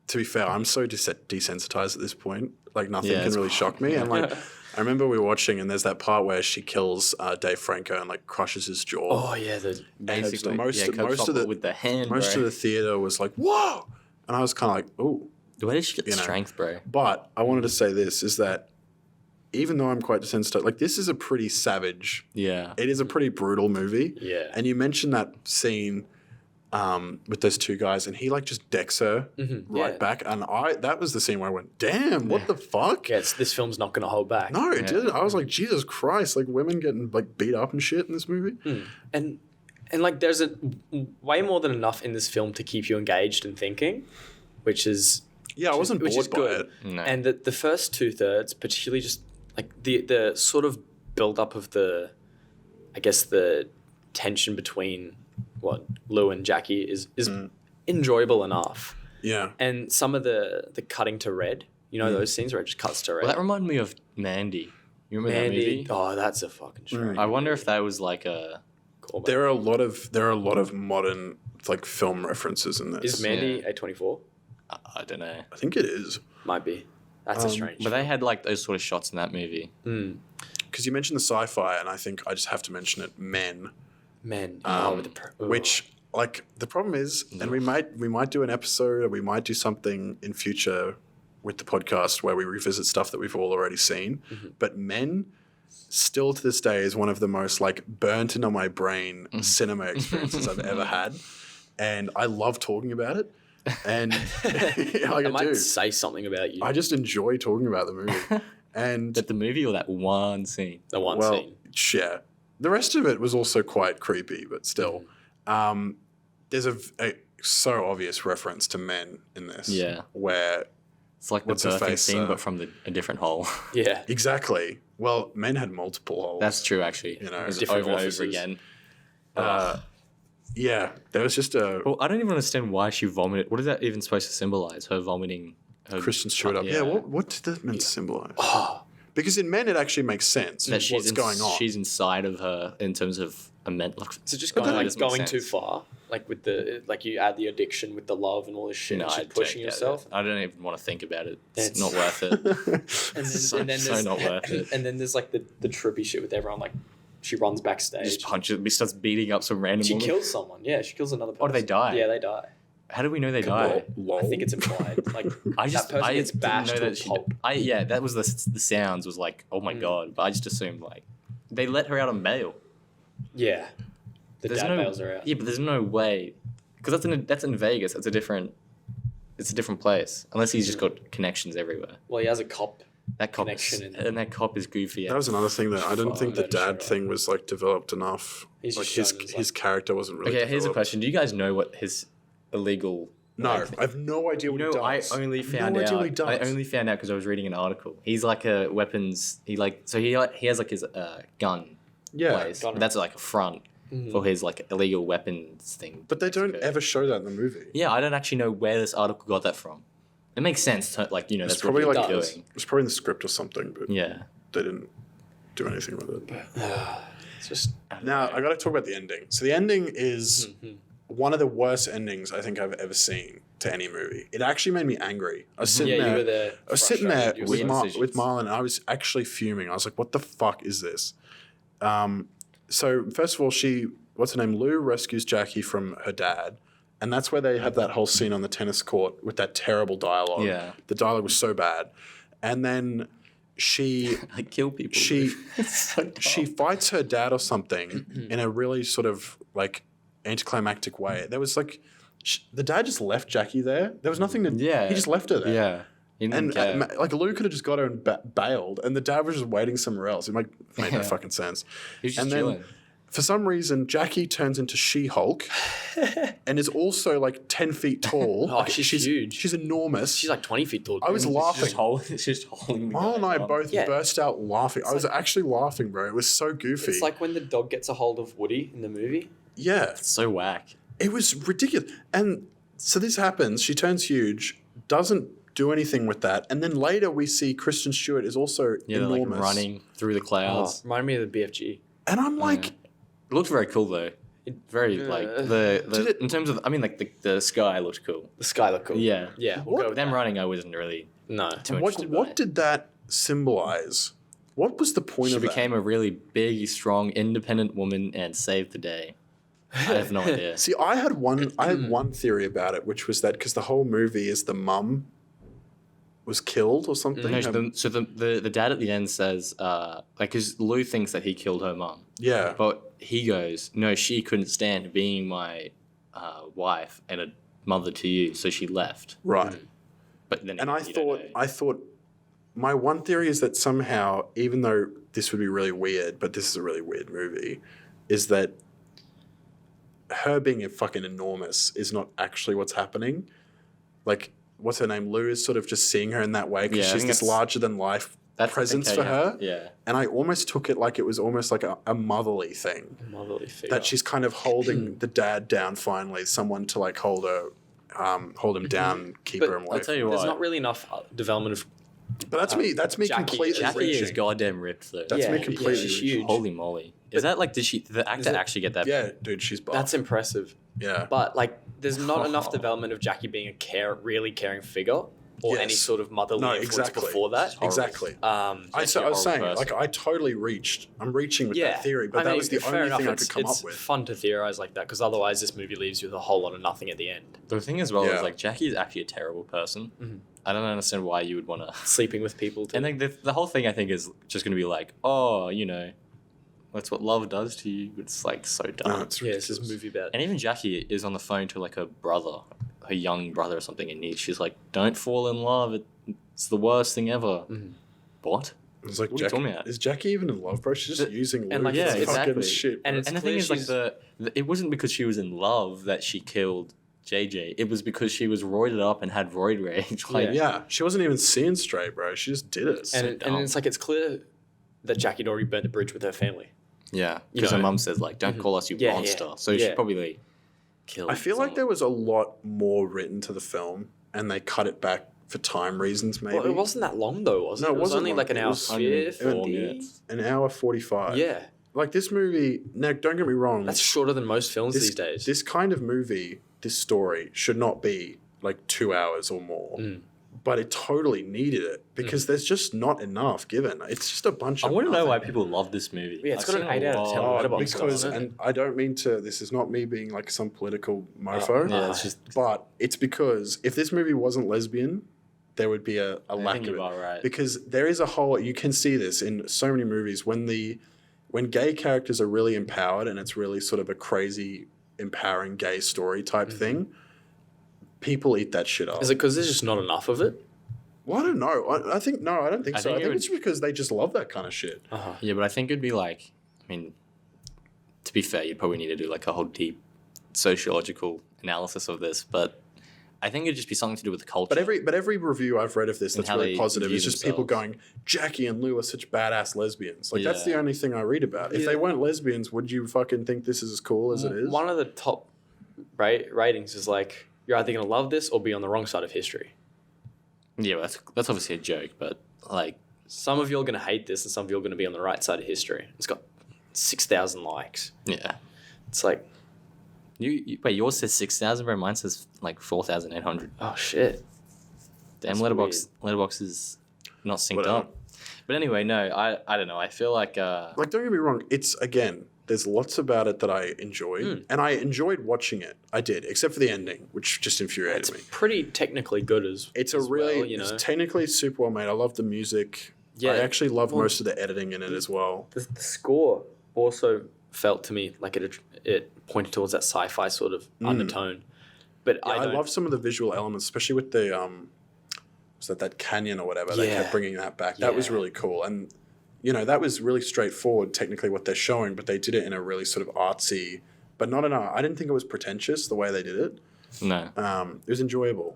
To be fair, I'm so desensitized at this point. Like nothing Yeah, can it's really shock me. And like, I remember we were watching, and there's that part where she kills Dave Franco and like crushes his jaw. Oh yeah, the Basically, most most of the- with the hand. Most bro. of the theater was like, "Whoa!" And I was kind of like, "Ooh." Where did she get the you know. strength, bro? But I wanted to say this is that even though I'm quite desensitized, like this is a pretty savage. Yeah. It is a pretty brutal movie. Yeah. And you mentioned that scene with those two guys, and he like just decks her right yeah. back, and that was the scene where I went, "Damn, what the fuck?" Yeah, this film's not going to hold back. No, it didn't. I was like, Jesus Christ, like women getting like beat up and shit in this movie. And like there's way more than enough in this film to keep you engaged and thinking, which is Yeah, I wasn't which is bored by good. it. No. And the first 2/3, particularly just like the sort of build up of the tension between what Lou and Jackie is enjoyable enough. Yeah. And some of the cutting to red, those scenes where it just cuts to red. Well, that reminded me of Mandy. You remember that movie? Oh, that's a fucking strange. I wonder if that was like a. callback. There are a lot of modern like film references in this. Is Mandy A24? I don't know. I think it is. Might be. That's a strange. But they had like those sort of shots in that movie. Because you mentioned the sci-fi, and I think I just have to mention it. Men, Men. which like the problem is, and we might do an episode, or we might do something in future with the podcast where we revisit stuff that we've all already seen. But Men, still to this day, is one of the most like burnt into my brain cinema experiences I've ever had, and I love talking about it. And like I I might do. say something about you. I just enjoy talking about the movie. And That the movie or that one scene? The one well, scene. yeah. The rest of it was also quite creepy, but still. There's a so obvious reference to Men in this. Yeah. Where It's like the What's his birthing face, scene, but from a different hole. Yeah. exactly. Well, Men had multiple holes. That's true, actually. You know, It was different over and offices. over again. Yeah. There was just a Well, I don't even understand why she vomited. What is that even supposed to symbolize? Her vomiting. Her Kristen Stewart up. Yeah. What did that meant to symbolize? Oh, Because in Men, it actually makes sense. that What's going on? She's inside of her in terms of a mental. so just But going then- like going too far, like with the you add the addiction with the love and all this shit, No, and I just pushing don't get yourself. it. I don't even want to think about it. It's It's- not worth it. And then so there's not worth it. And then there's like the trippy shit with everyone. Like she runs backstage. Just punches. He starts beating up some random She woman. kills someone. Yeah, she kills another person. Oh, do they die? Yeah, they die. How do we know they die? Lol. I think it's implied. Like that person gets didn't bashed know to a that she. pulp. That was the sounds was like, oh my god. But I just assumed like they let her out on bail. Yeah, the There's dad no, bails her out. Yeah, but there's no way because that's in Vegas. It's a different place. Unless he's just got connections everywhere. Well, he has a cop. That cop Connection is, in- and that cop is goofy. That was another thing that I didn't think the That is dad so thing was like developed enough. He's Like just shown as, his character wasn't really. Okay, here's a developed. question: do you guys know what his illegal? No, like, I have no idea what he I does. only I have found no idea out. what he does. I only found out because I was reading an article. He's like a weapons. He has like his gun. Yeah, place. That's like a front for his like illegal weapons thing. but they don't ever show that in the movie. Yeah, I don't actually know where this article got that from. It makes sense. Like It's that's probably what like they're it's doing. probably in the script or something, but Yeah. they didn't do anything with it. It's just Now I got to talk about the ending. So the ending is one of the worst endings I think I've ever seen. to any movie. It actually made me angry. I was sitting Yeah, you were there. there. I was sitting there frustrated. with, Weird decisions. with Marlon, and I was actually fuming. I was like, "What the fuck is this?" So first of all, what's her name? Lou rescues Jackie from her dad, and that's where they have that whole scene on the tennis court with that terrible dialogue. Yeah. The dialogue was so bad, and then she Like kill people. she It's so dumb. she fights her dad or something in a really sort of like anticlimactic way. There was like the dad just left Jackie there. There was nothing to. Yeah. He just left her there. Yeah. He didn't And care. like Lou could have just got her and bailed, and the dad was just waiting somewhere else. It made no Yeah. fucking sense. He was just and chilling. then for some reason, Jackie turns into She-Hulk, and is also like 10 feet tall. Oh, Like, she's huge. She's enormous. She's like 20 feet tall. I was laughing. It's just holding. Marlon and I both Yeah. burst out laughing. I was actually laughing, bro. It was so goofy. It's like when the dog gets a hold of Woody in the movie. yeah, so whack. it was ridiculous. And so this happens. She turns huge, doesn't do anything with that, and then later we see Kristen Stewart is also Yeah, they're enormous. like running through the clouds. Reminded me of the BFG. And I'm like, It looked very cool though. Very like the Did it- in terms of I mean like the sky looked cool. The sky looked cool. Yeah. Yeah. We'll What? go with Them that. running I wasn't really No. too what interested by. what did that symbolize? What was the point She of became a really big, strong, independent woman and saved the day. I have no idea. that? See, I had one theory about it, which was that because the whole movie is the mum was killed or something. No, so the dad at the end says, like, because Lou thinks that he killed her mum. Yeah. But he goes, no, she couldn't stand being my wife and a mother to you, so she left. Right. But then And you don't know. I thought my one theory is that somehow, even though this would be really weird, but this is a really weird movie, is that her being a fucking enormous is not actually what's happening. Like, what's her name? Lou is sort of just seeing her in that way because Yeah, I she's think this that's- larger than life That's presence okay, for yeah. her. Yeah. And I almost took it like it was almost like a motherly thing. Motherly figure. That she's kind of holding the dad down finally, someone to like hold him down, keep But her away. I'll tell you There's what. not really enough development of. But that's me Jackie- completely Jackie reaching. is goddamn ripped though. That's Yeah, me yeah, completely she's reaching. huge. Holy moly. Is that like, did the actor it- actually get that? Yeah, dude, she's buff. That's impressive. Yeah. But like, there's not enough development of Jackie being a really caring figure or any Yes. sort of motherly No, influence exactly. before that. Horrible. Exactly. I was horrible saying, person. like, I totally I'm reaching with Yeah, that theory, but I that mean, was the fair only enough, thing I could come it's up with. fun to theorize like that because otherwise this movie leaves you with a whole lot of nothing at the end. The thing as well Yeah. is like Jackie is actually a terrible person. Mhm. I don't understand why you would want to. Sleeping with people. And then the whole thing I think is just going to be like, oh, you know, that's what love does to you. It's like so dumb. No, it's yeah, it's this ridiculous. movie about. And even Jackie is on the phone to like her brother, her young brother or something, and she's like, don't fall in love. It's the worst thing ever. Mhm. What? It's like, What are you talking about? is Jackie even in love, bro? She's just using Luke. and, like, It's yeah, fucking exactly. shit. And bro. it's And the clear thing is, like, she's- it wasn't because she was in love that she killed JJ. It was because she was roided up and had roid rage. Like, yeah, she wasn't even seeing straight, bro. She just did it. and dumb. it's like it's clear that Jackie had already burnt the bridge with her family. yeah. You Because her know. mum says, like, don't call us you Yeah, monster. yeah, So she yeah. probably killed I feel like someone. there was a lot more written to the film, and they cut it back for time reasons, maybe. Well, it wasn't that long though, was it? No, it it was wasn't only long. like an It hour was 104 50. minutes. An hour 45. Yeah, Like, this movie, now, don't get me wrong. that's shorter than most films this, these days. This kind of movie, this story, should not be like 2 hours or more. Mm. But it totally needed it because there's just not enough given. It's just a bunch I of want to know why nothing. people love this movie. Yeah, it's I've got an seen 8 a out of 10 lot- Letterboxd. because, doesn't it? and I don't mean to, this is not me being like some political mofo, Yeah, it's just. but it's because if this movie wasn't lesbian, there would be a I lack think of you it. are right. Because there is a whole, you can see this in so many movies when gay characters are really empowered and it's really sort of a crazy empowering gay story type thing, people eat that shit up. Is it because there's just not enough of it? Well, I don't know. I think no, I don't think I so. think I it think would- it's because they just love that kind of shit. Uh-huh. Yeah, but I think it'd be like, I mean, to be fair, you'd probably need to do like a whole deep sociological analysis of this, but I think it'd just be something to do with the culture. But every review I've read of this And that's how really they positive view is just people themselves. going, Jackie and Lou are such badass lesbians. Like that's Yeah. the only thing I read about. If Yeah. they weren't lesbians, would you fucking think this is as cool as it is? One of the top ratings is like, you're either going to love this or be on the wrong side of history. Yeah, well, that's obviously a joke, but like, Some of you are going to hate this and some of you are going to be on the right side of history. It's got 6,000 likes. yeah. It's like, Wait, yours says 6,000, bro. Mine says like 4,800. Oh shit. Damn, That's Letterbox is not synced Whatever. up. But anyway, no, I don't know. I feel like Like, don't get me wrong. It's, again, there's lots about it that I enjoyed. And I enjoyed watching it. I did, except for the ending, which just infuriated It's me. pretty technically good It's as a really, well, you know. it's technically super well made. I love the music. Yeah. I actually love most of the editing in it as well. The score also felt to me like it pointed towards that sci-fi sort of undertone. But Yeah, I don't, love some of the visual elements, especially with the was that canyon or whatever. They Yeah. kept bringing that back. That was Yeah. really cool, and you know that was really straightforward. Technically, what they're showing, but they did it in a really sort of artsy, but not in a. I didn't think it was pretentious the way they did it. no. It was enjoyable.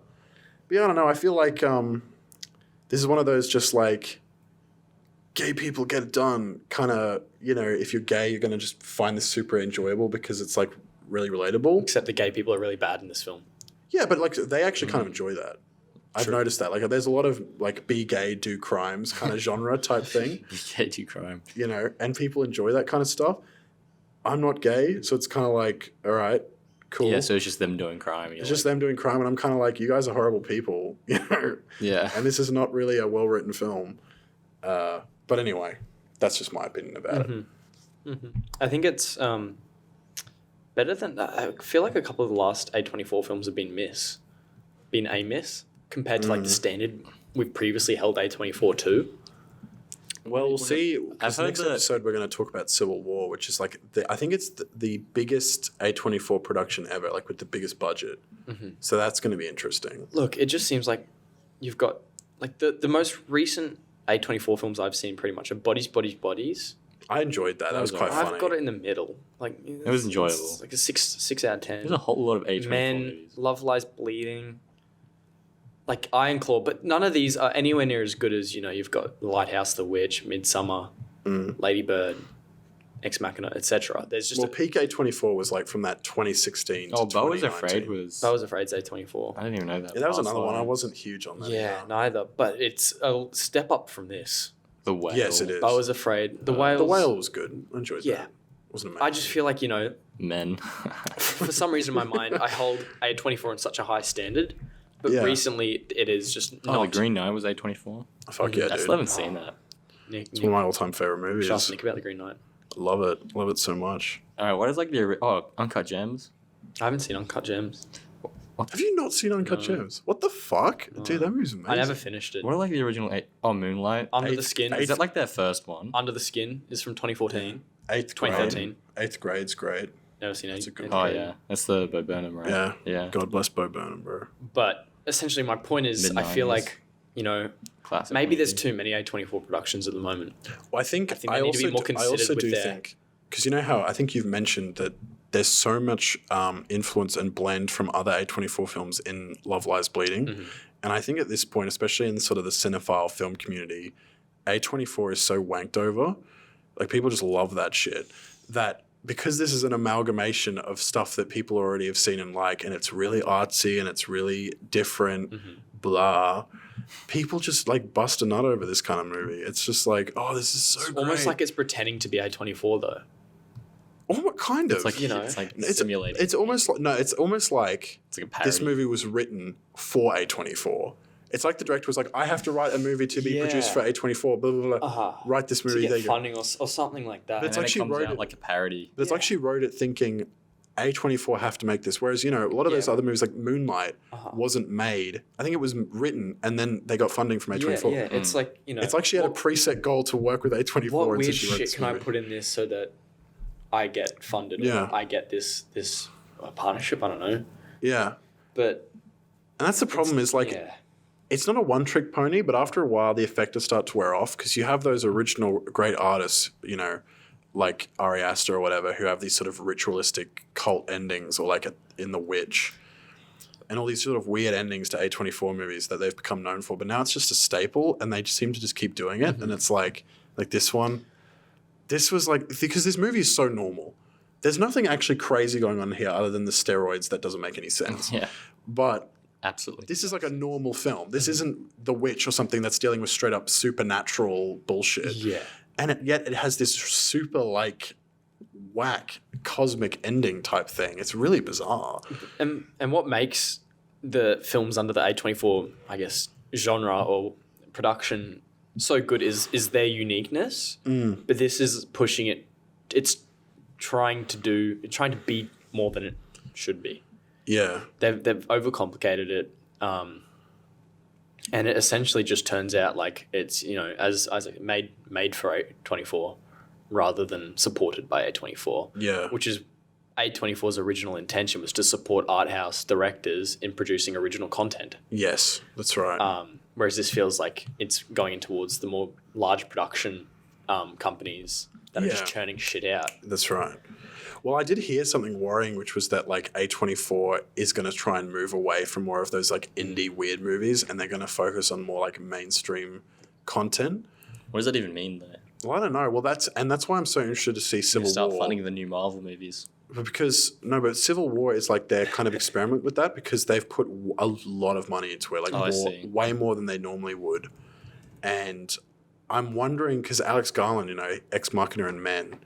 But yeah, I don't know. I feel like this is one of those just like gay people get it done kind of. You know, if you're gay, you're gonna just find this super enjoyable because it's like really relatable. except the gay people are really bad in this film. Yeah, but like they actually kind of enjoy that. I've True. noticed that. Like there's a lot of like be gay, do crimes kind of genre type thing, Gay crime. you know, and people enjoy that kind of stuff. I'm not gay, so it's kind of like, all right, cool. Yeah, so it's just them doing crime. it's just them doing crime, and I'm kind of like, you guys are horrible people, you know. Yeah. And this is not really a well written film. But anyway, that's just my opinion about it. I think it's better than I feel like a couple of the last A24 films have been a miss compared to like the standard we've previously held A24 to. Well, we'll see. I've Because heard next that- episode we're going to talk about Civil War, which is like I think it's the biggest A24 production ever, like with the biggest budget. So that's going to be interesting. Look, it just seems like you've got like the most recent A24 films I've seen pretty much are Bodies. I enjoyed that. That was quite funny. I've got it in the middle. Like It was enjoyable. It's like a 6 out of 10. There's a whole lot of A24 Men, movies. Love Lies Bleeding, like Iron Claw, but none of these are anywhere near as good as, you know, you've got The Lighthouse, The Witch, Midsummer, Lady Bird, Ex Machina, etc. There's just Well, peak A24 was like from that 2016 Oh, to Beau Was 2019. Afraid was. I was afraid to say 24. I didn't even know that. Yeah, that was Past another one. I Lives. wasn't huge on that. Yeah, either. neither, but it's a step up from this. The Whale. Yes, it is. I was afraid. The Whale. The Whale was good. I enjoyed Yeah. that. Wasn't amazing. I just feel like, you know, Men. for some reason in my mind, I hold A24 in such a high standard, but Yeah. recently it is just Oh, not. The Green Knight was A24. Fuck yeah, I dude. still haven't seen that. Nick, It's one of my all-time favorite movies. just think about The Green Knight. Love it. Love it so much. All right, what is like the Uncut Gems? I haven't seen Uncut Gems. Have you not seen Uncut Gems? What the fuck? Dude, that movie's amazing. I never finished it. What are like the original? Moonlight. Under the Eighth- Skin. Is that like their first one? Under the Skin is from 2014. Eighth 2013. grade. Eighth grade's great. Never seen it. a good Oh yeah, that's the Bo Burnham, right? Yeah. Yeah. God bless Bo Burnham, bro. But essentially, my point is, I feel Mid-nineties. like, you know, Classic. maybe there's movie. too many A24 productions at the moment. Well, I think they need to be more I considered also with do their- think because you know how I think you've mentioned that there's so much influence and blend from other A24 films in Love Lies Bleeding, and I think at this point, especially in sort of the cinephile film community, A24 is so wanked over. Like people just love that shit. That because this is an amalgamation of stuff that people already have seen and like, and it's really artsy and it's really different, blah. People just like bust a nut over this kind of movie. It's just like, oh, this is so It's great. almost like it's pretending to be A24 though. Oh, kind of. It's like you know, it's like It's- simulated. It's almost like it's almost like It's like a parody. this movie was written for A24. It's like the director was like, I have to write a movie to be produced Yeah. for A24. Blah blah blah. Uh-huh. Write this To movie. There get you go. funding or something like that. and it's then like it she comes wrote out it- like a parody. But it's like she wrote it thinking A24 have to make this. Whereas, you know, a lot of those Yeah. other movies like Moonlight Uh-huh. wasn't made. I think it was written and then they got funding from A24. Yeah, it's like, you know. It's like she had a preset goal to work with A24 what and so weird she wrote shit this can I movie. put in this so that I get funded Yeah. or I get this partnership? I don't know. Yeah. But And that's the problem is like yeah. it's not a one-trick pony, but after a while, the effects start to wear off because you have those original great artists, you know, like Ari Aster or whatever, who have these sort of ritualistic cult endings, or like in The Witch, and all these sort of weird endings to A24 movies that they've become known for. But now it's just a staple, and they just seem to just keep doing it. And it's like this one, this was like because this movie is so normal. There's nothing actually crazy going on here other than the steroids that doesn't make any sense. Yeah, But absolutely. this is like a normal film. This isn't The Witch or something that's dealing with straight up supernatural bullshit. Yeah. And yet it has this super like whack cosmic ending type thing. It's really bizarre. And what makes the films under the A24, I guess, genre or production so good is their uniqueness. But this is pushing it. It's trying to be more than it should be. Yeah. They've overcomplicated it. And it essentially just turns out like it's, as made for A24 rather than supported by A24. Yeah. Which is A24's original intention, was to support art house directors in producing original content. Yes, that's right. Whereas this feels like it's going in towards the more large production companies that are just churning shit out. That's right. Well, I did hear something worrying, which was that like A24 is going to try and move away from more of those like indie weird movies, and they're going to focus on more like mainstream content. What does that even mean, though? Well, I don't know. Well, that's why I'm so interested to see Civil Start War. funding the new Marvel movies. But but Civil War is like their kind of experiment with that, because they've put a lot of money into it, like way more than they normally would. And I'm wondering, because Alex Garland, Ex Machina and Men,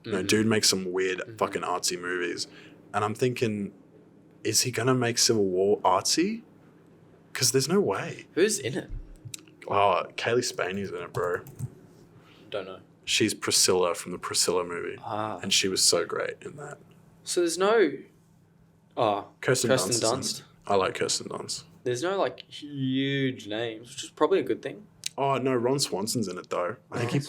dude makes some weird fucking artsy movies. And I'm thinking, is he going to make Civil War artsy? Because there's no way. Who's in it? Oh, Kaylee Spaney's in it, bro. Don't know. She's Priscilla from the Priscilla movie. Ah. And she was so great in that. So there's no... Kirsten Dunst. Dunst. I like Kirsten Dunst. There's no, like, huge names, which is probably a good thing. Oh no, Ron Swanson's in it though. I think he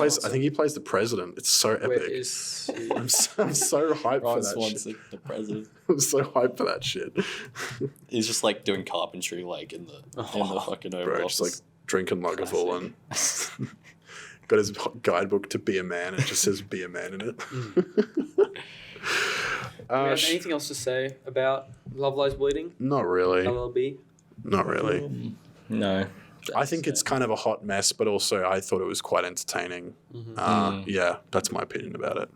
plays the president. It's so epic. Where is he? I'm so hyped for that shit. the president. I'm so hyped for that shit. He's just like doing carpentry, like in the fucking Oval Bro, Office. just like drinking Lagavulin and got his guidebook to be a man. It just says "be a man" in it. Do you have anything else to say about Love Lies Bleeding? Not really. LLB? Not really. No. I think it's kind of a hot mess, but also I thought it was quite entertaining. Yeah, that's my opinion about it.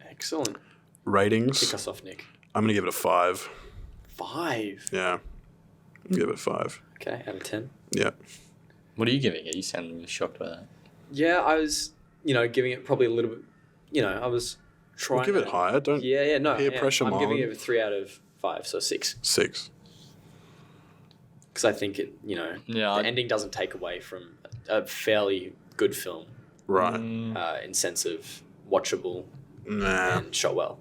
Excellent. Ratings. Kick us off, Nick. I'm gonna give it a 5. 5? Yeah, I'm gonna give it a 5. Okay, out of 10. Yeah. What are you giving it? You sound really shocked by that. Yeah, I was, giving it probably a little bit, I was trying Give it higher. Don't. no. Peer pressure, I'm giving Marlon. it a 3 out of 5, so 6. 6. Because I think it, the ending doesn't take away from a fairly good film. Right. In sense of watchable Nah. and shot well.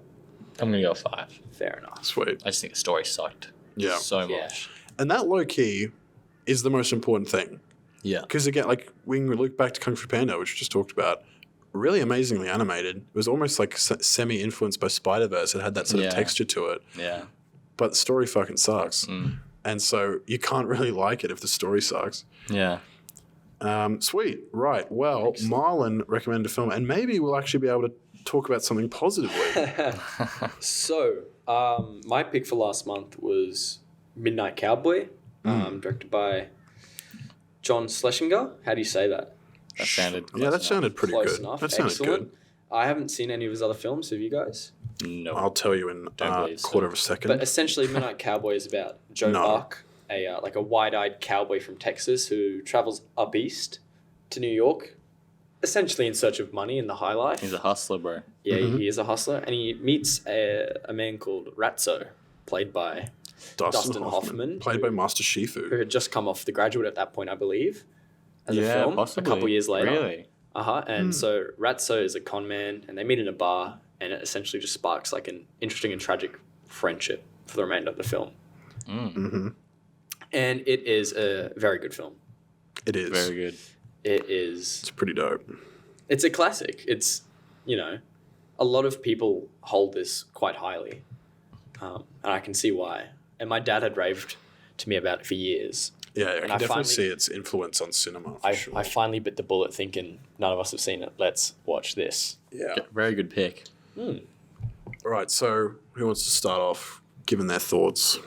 I'm going to go 5. Fair enough. Sweet. I just think the story sucked. Yeah. So Yeah. much. And that low key is the most important thing. Yeah. Because again, like when we look back to Kung Fu Panda, which we just talked about, really amazingly animated. It was almost like semi-influenced by Spider-Verse. It had that sort of texture to it. Yeah. But the story fucking sucks. And so you can't really like it if the story sucks. Yeah. Sweet. Right. Well, Marlon recommended a film, and maybe we'll actually be able to talk about something positively. So, my pick for last month was Midnight Cowboy, directed by John Schlesinger. How do you say that? That sounded Yeah, that sounded pretty Close good. enough. That sounded Excellent. good. I haven't seen any of his other films. Have you guys? No. I'll tell you in Don't a believe so. quarter of a second. But essentially, Midnight Cowboy is about Joe No. Buck, a wide-eyed cowboy from Texas who travels up east to New York, essentially in search of money in the high life. He's a hustler, bro. Yeah, he is a hustler, and he meets a man called Ratso, played by Dustin Hoffman, played by Master who Shifu. had just come off The Graduate at that point, I believe, as a film, possibly. a couple years later. Really? And so Ratso is a con man, and they meet in a bar, and it essentially just sparks like an interesting and tragic friendship for the remainder of the film. Mm-hmm. And it is a very good film. It is. Very good. It is. It's pretty dope. It's a classic. It's, a lot of people hold this quite highly, and I can see why. And my dad had raved to me about it for years. Yeah, I can I definitely finally- see its influence on cinema. For I sure. finally bit the bullet thinking, none of us have seen it. Let's watch this. Yeah. Very good pick. All right. So, who wants to start off, giving their thoughts?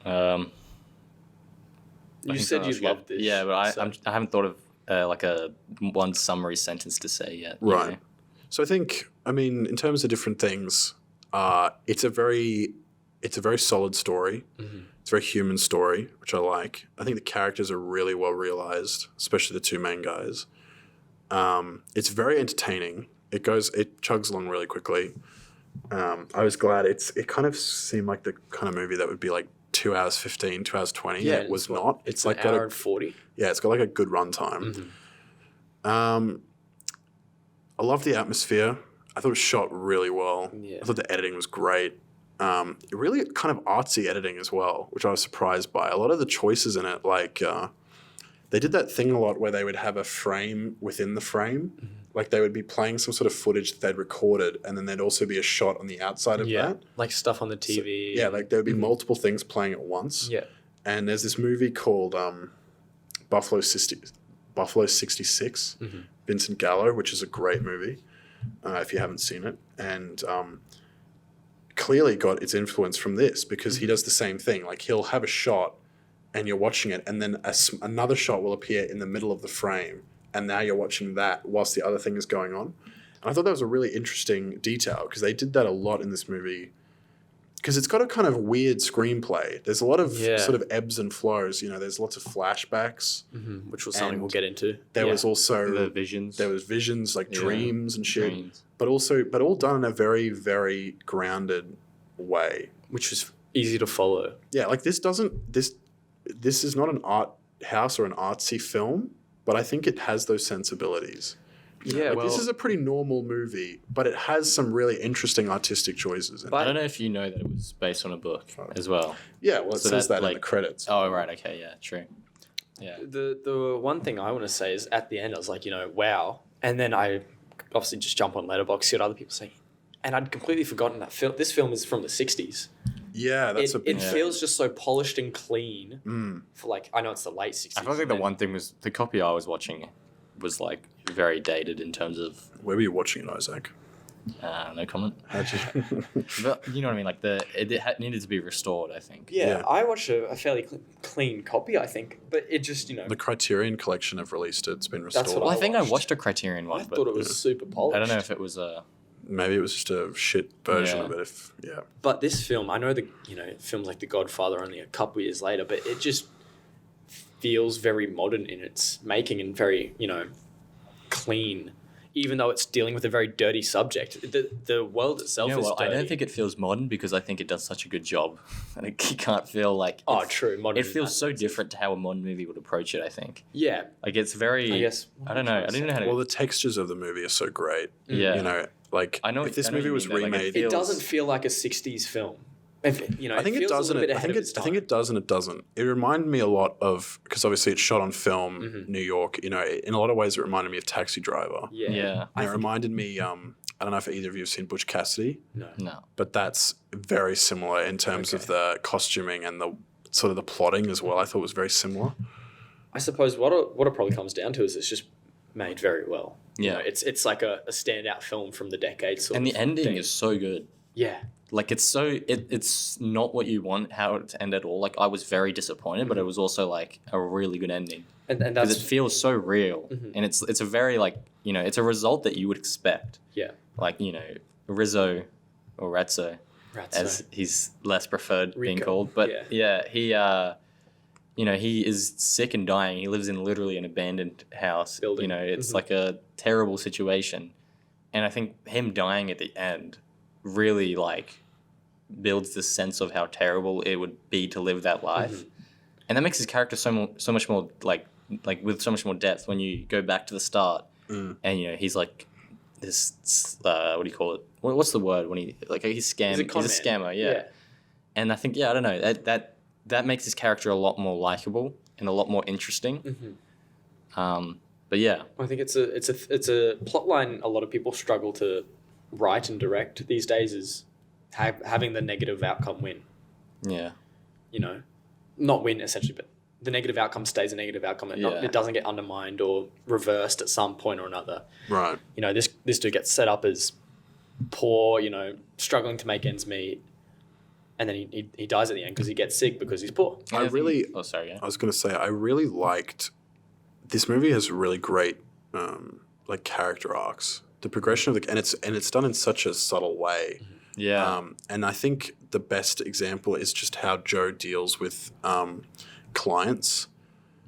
I You think said that you was loved good. this. Yeah, but so- I haven't thought of like a one summary sentence to say yet. you Right. know? So I think, in terms of different things, it's a very solid story. Mm-hmm. It's a very human story, which I like. I think the characters are really well realized, especially the two main guys. It's very entertaining. It chugs along really quickly. I was glad it kind of seemed like the kind of movie that would be like 2 hours 15, 2 hours 20. Yeah, It was not. It's like an got hour a, and 40. yeah, it's got like a good runtime. I love the atmosphere. I thought it was shot really well. Yeah. I thought the editing was great. Really kind of artsy editing as well, which I was surprised by. A lot of the choices in it, like they did that thing a lot where they would have a frame within the frame. Mm-hmm. Like they would be playing some sort of footage that they'd recorded, and then there'd also be a shot on the outside of that. Like stuff on the TV. So, yeah, like there would be multiple things playing at once. Yeah. And there's this movie called Buffalo 66, Vincent Gallo, which is a great movie if you haven't seen it. And clearly got its influence from this because he does the same thing. Like he'll have a shot and you're watching it, and then another shot will appear in the middle of the frame, and now you're watching that whilst the other thing is going on. And I thought that was a really interesting detail because they did that a lot in this movie because it's got a kind of weird screenplay. There's a lot of sort of ebbs and flows. You know, there's lots of flashbacks. Which was something we'll get into. There was also The visions. There was visions, like dreams and shit. Dreams. But all done in a very, very grounded way. Which was easy to follow. Yeah, like this is not an art house or an artsy film, but I think it has those sensibilities. Yeah, Like, this is a pretty normal movie, but it has some really interesting artistic choices in it. I don't know if you know that it was based on a book as well. Yeah, well, it So says that, that in like- the credits. Oh, right. Okay. Yeah, true. Yeah. The one thing I want to say is at the end, I was like, wow. And then I obviously just jump on Letterboxd, see what other people say. And I'd completely forgotten that this film is from the 60s. Yeah, that's It feels just so polished and clean for like, I know it's the late 60s. I feel like the one thing was the copy I was watching was like very dated in terms of Where were you watching it, Isaac? no comment. How'd you... But you know what I mean? Like it needed to be restored. I think. Yeah, I watched a fairly clean copy, I think. But it just, The Criterion Collection have released it. It's been restored. That's what Well, I think I watched. watched a Criterion one. I but thought it was super polished. I don't know if it was a. Maybe it was just a shit version Yeah. of it. Yeah. But this film, I know films like The Godfather only a couple years later, but it just feels very modern in its making and very, clean, even though it's dealing with a very dirty subject. The world itself is dirty. I don't think it feels modern because I think it does such a good job, and it can't feel like. Oh, true. Modern It feels so different to how a modern movie would approach it. I think. Yeah. Like it's very. I guess. I don't know. I didn't know how to. Well, the textures of the movie are so great. Yeah. You know, like I know if this I know what movie you was mean, that, like, remade, It doesn't feel like a 60s film. I think it feels does a and little bit I ahead think of its I think time. it does and it doesn't. It reminded me a lot of because obviously it's shot on film, Mm-hmm. New York. You know, in a lot of ways it reminded me of Taxi Driver. Yeah. Yeah. And it reminded me. I don't know if either of you have seen Butch Cassidy, No. but that's very similar in terms of the costuming and the sort of the plotting as well. I thought it was very similar. I suppose what it probably comes down to is it's just made very well. Yeah. It's like a standout film from the decade. And the ending is so good. Yeah. Like it's not what you want how it to end at all. Like I was very disappointed, but it was also like a really good ending And because that's it feels so real, and it's a very like it's a result that you would expect. yeah. Like Rizzo or Ratzo, as he's less preferred being Rico, called, but yeah. he he is sick and dying. He lives in literally an abandoned house. Building. It's like a terrible situation, and I think him dying at the end really like builds this sense of how terrible it would be to live that life, and that makes his character so much more like with so much more depth when you go back to the start, and he's like this what do you call it? What's the word when he's a scam? He's a scammer, yeah. And I think I don't know that makes his character a lot more likable and a lot more interesting. But yeah, I think it's a plot line a lot of people struggle to write and direct these days is having the negative outcome win. yeah, Not win essentially, but the negative outcome stays a negative outcome. It doesn't get undermined or reversed at some point or another. Right. This dude gets set up as poor, struggling to make ends meet, and then he dies at the end because he gets sick because he's poor. I really yeah. was going to say I really liked this movie has really great like character arcs. The progression of and it's done in such a subtle way. Yeah. And I think the best example is just how Joe deals with clients.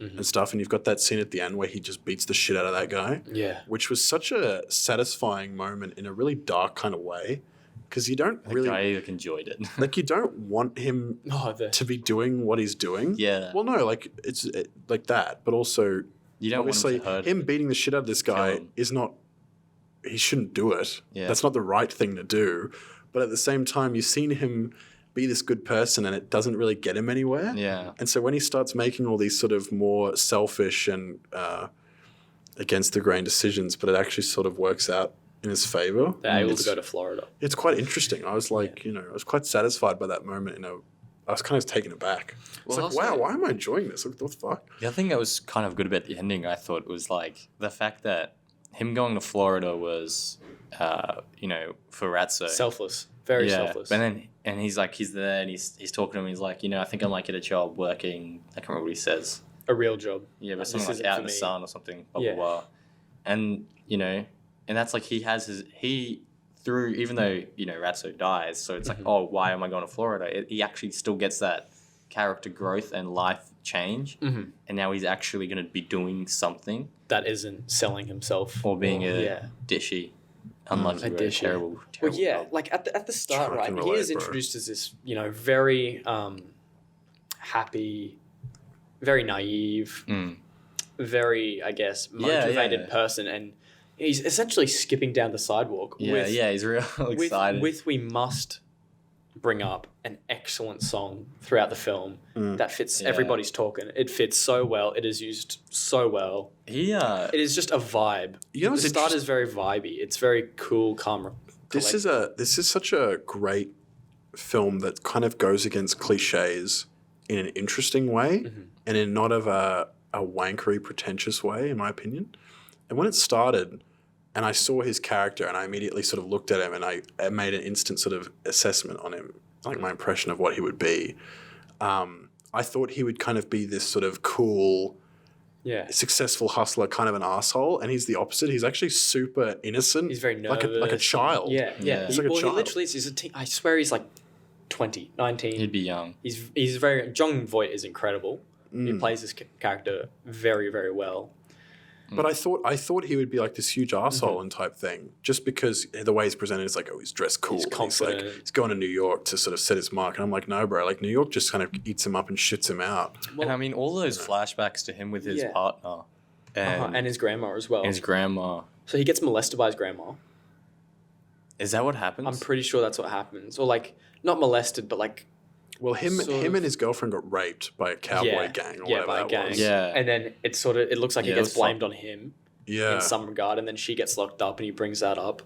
and stuff. And you've got that scene at the end where he just beats the shit out of that guy. Yeah. Which was such a satisfying moment in a really dark kind of way. Because you don't really... I enjoyed it. Like, you don't want him to be doing what he's doing. Yeah. Well, no, like, it's like that. But also, You don't obviously, want him to hurt him beating the shit out of this guy him. is not... He shouldn't do it. Yeah. That's not the right thing to do. But at the same time, you've seen him be this good person and it doesn't really get him anywhere. Yeah. And so when he starts making all these sort of more selfish and against the grain decisions, but it actually sort of works out in his favor. They're able to go to Florida. It's quite interesting. I was like, I was quite satisfied by that moment. I was kind of taken aback. It's Well, like, also- wow, why am I enjoying this? What the fuck? The other thing that was kind of good about the ending, I thought, was like the fact that him going to Florida was, for Ratso. Selfless. Very selfless. And he's there and he's talking to him. He's like, I think I might get a job working. I can't remember what he says. A real job. Yeah, but This something like isn't out for in the me. sun or something. Blah Yeah. blah blah. And and that's like through even though Ratso dies, so it's like, oh, why am I going to Florida? He actually still gets that character growth and life change, and now he's actually going to be doing something That isn't selling himself. or being dishy, unlucky, A dishy. terrible. Well, yeah, job. like at the start, I right? can He relate, is bro. introduced as this, very happy, very naive, very, I guess, motivated yeah. person, and he's essentially skipping down the sidewalk. He's real excited. With we must bring up an excellent song throughout the film that fits everybody's talking. It fits so well. It is used so well. It is just a vibe. You know what's the start is very vibey. It's very cool, calm. This is such a great film that kind of goes against cliches in an interesting way and in not of a wankery, pretentious way, in my opinion. And when it started and I saw his character and I immediately sort of looked at him and I made an instant sort of assessment on him, like my impression of what he would be. I thought he would kind of be this sort of cool, successful hustler, kind of an asshole, and he's the opposite. He's actually super innocent. He's very nervous. like a child. Yeah. He's like a He child. literally is. He's a teen. I swear he's like 20, 19. He'd be young. He's very. Jon Voight is incredible. He plays his character very, very well. But I thought he would be like this huge asshole and type thing, just because the way he's presented is like, oh, he's dressed cool. He's confident. He's going to New York to sort of set his mark. And I'm like, no, bro. Like New York just kind of eats him up and shits him out. And I mean, all those flashbacks to him with his partner And his grandma as well. his grandma. So he gets molested by his grandma. Is that what happens? I'm pretty sure that's what happens. Or like, not molested, but like... Well, him Sort of. and his girlfriend got raped by a cowboy gang or whatever by a that gang. was. Yeah. And then it looks like Yeah, it it gets was blamed on him Yeah. in some regard, and then she gets locked up and he brings that up.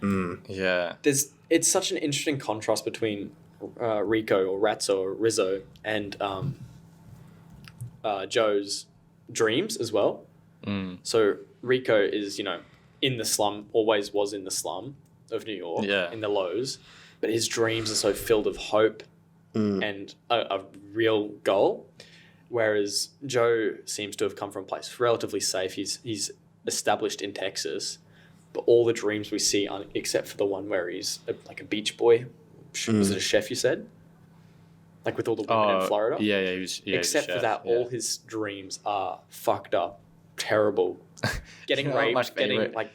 Yeah. It's such an interesting contrast between Rico or Ratso or Rizzo and Joe's dreams as well. So Rico is, in the slum, always was in the slum of New York, in the lows, but his dreams are so filled of hope and a real goal. Whereas Joe seems to have come from a place relatively safe. He's established in Texas, but all the dreams we see, except for the one where he's like a beach boy. Was it a chef, you said? Like with all the women in Florida? Yeah, he was. Yeah, Except he was for a chef, that, all his dreams are fucked up, terrible. Getting You know, my raped, getting favorite- like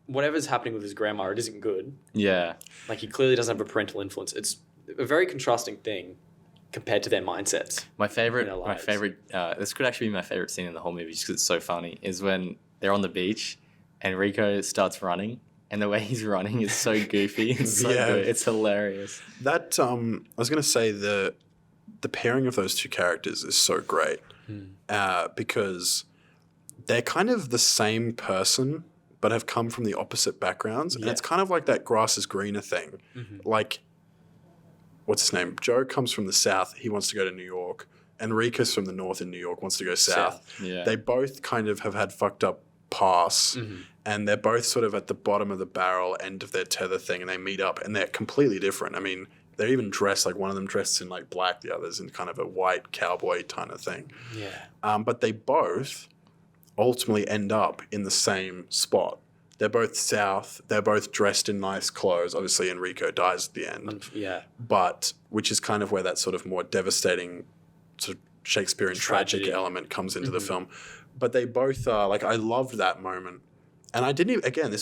whatever's happening with his grandma, it isn't good. Yeah. Like he clearly doesn't have a parental influence. It's a very contrasting thing compared to their mindsets. My favorite, in our lives. this could actually be my favorite scene in the whole movie just because it's so funny, is when they're on the beach and Rico starts running and the way he's running is so goofy. It's so Yeah. good. It's hilarious. That I was going to say the pairing of those two characters is so great because they're kind of the same person but have come from the opposite backgrounds, and it's kind of like that grass is greener thing. Like, what's his name? Joe comes from the south. He wants to go to New York, and Rico's from the north in New York, wants to go south. Yeah. They both kind of have had fucked up pasts, and they're both sort of at the bottom of the barrel end of their tether thing, and they meet up, and they're completely different. I mean, they're even dressed, like one of them dressed in like black, the other's in kind of a white cowboy kind of thing. Yeah. But they both ultimately end up in the same spot. They're both south. They're both dressed in nice clothes. Obviously, Enrico dies at the end. Yeah. But which is kind of where that sort of more devastating sort of Shakespearean tragic Tragedy. element comes into the film. But they both are like, I loved that moment. And I didn't even, again,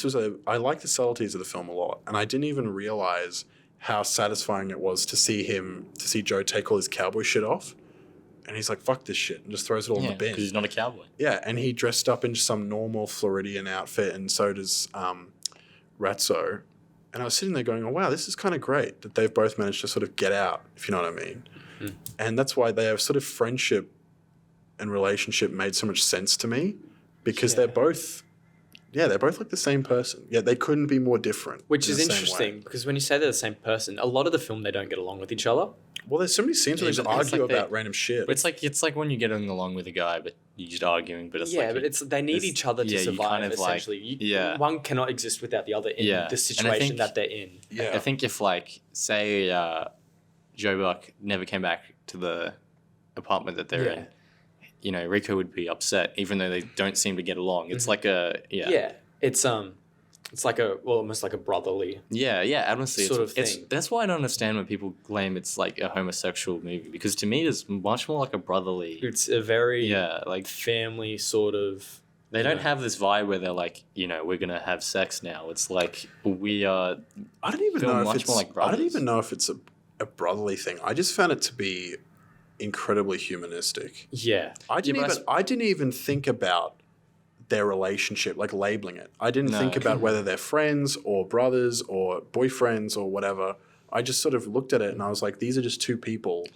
I like the subtleties of the film a lot. And I didn't even realize how satisfying it was to see Joe take all his cowboy shit off. And he's like, fuck this shit, and just throws it all in the bin. Because he's not a cowboy. Yeah, and he dressed up in some normal Floridian outfit, and so does Ratso. And I was sitting there going, oh, wow, this is kind of great that they've both managed to sort of get out, if you know what I mean. Mm-hmm. And that's why their sort of friendship and relationship made so much sense to me, because they're both like the same person. Yeah, they couldn't be more different. Which is interesting, because when you say they're the same person, a lot of the film they don't get along with each other. Well, there's so many scenes where they just argue about random shit. But it's like when you're getting along with a guy, but you're just arguing. But it's but they need each other to survive. Essentially, one cannot exist without the other in the situation that they're in. Yeah, I think if say Joe Buck never came back to the apartment that they're in, Rico would be upset, even though they don't seem to get along. It's like it's like almost like a brotherly honestly sort of thing. That's why I don't understand when people claim it's like a homosexual movie, because to me it's much more like a brotherly. It's a very family sort of. They don't have this vibe where they're like, we're gonna have sex now. It's like we are. I don't even know if it's a brotherly thing. I just found it to be incredibly humanistic. Yeah, I didn't even think about their relationship, like labeling it. I didn't think about whether they're friends or brothers or boyfriends or whatever. I just sort of looked at it and I was like, these are just two people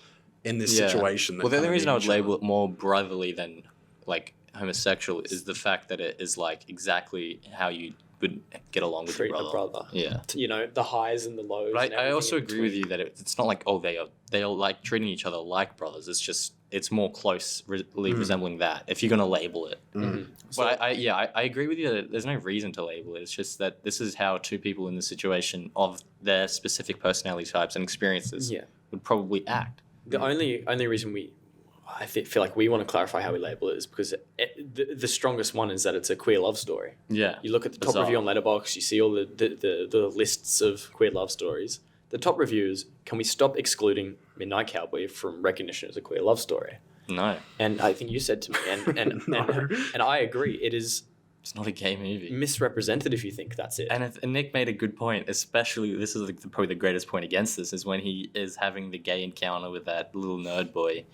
in this situation. Well, the only reason I would label it more brotherly than like homosexual is the fact that it is like exactly how you would get along with your brother. Yeah. The highs and the lows. But I also agree with you that it's not like, they are like treating each other like brothers. It's just, it's more closely resembling that if you're going to label it. Mm. But I agree with you that there's no reason to label it. It's just that this is how two people in the situation of their specific personality types and experiences would probably act. The only reason I feel like we want to clarify how we label it is because the strongest one is that it's a queer love story. Yeah. You look at the top review on Letterboxd, you see all the lists of queer love stories. The top review is, can we stop excluding Midnight Cowboy from recognition as a queer love story? No. And I think you said to me, and I agree, it's not a gay movie. Misrepresented if you think that's it. And Nick made a good point, especially, this is probably the greatest point against this, is when he is having the gay encounter with that little nerd boy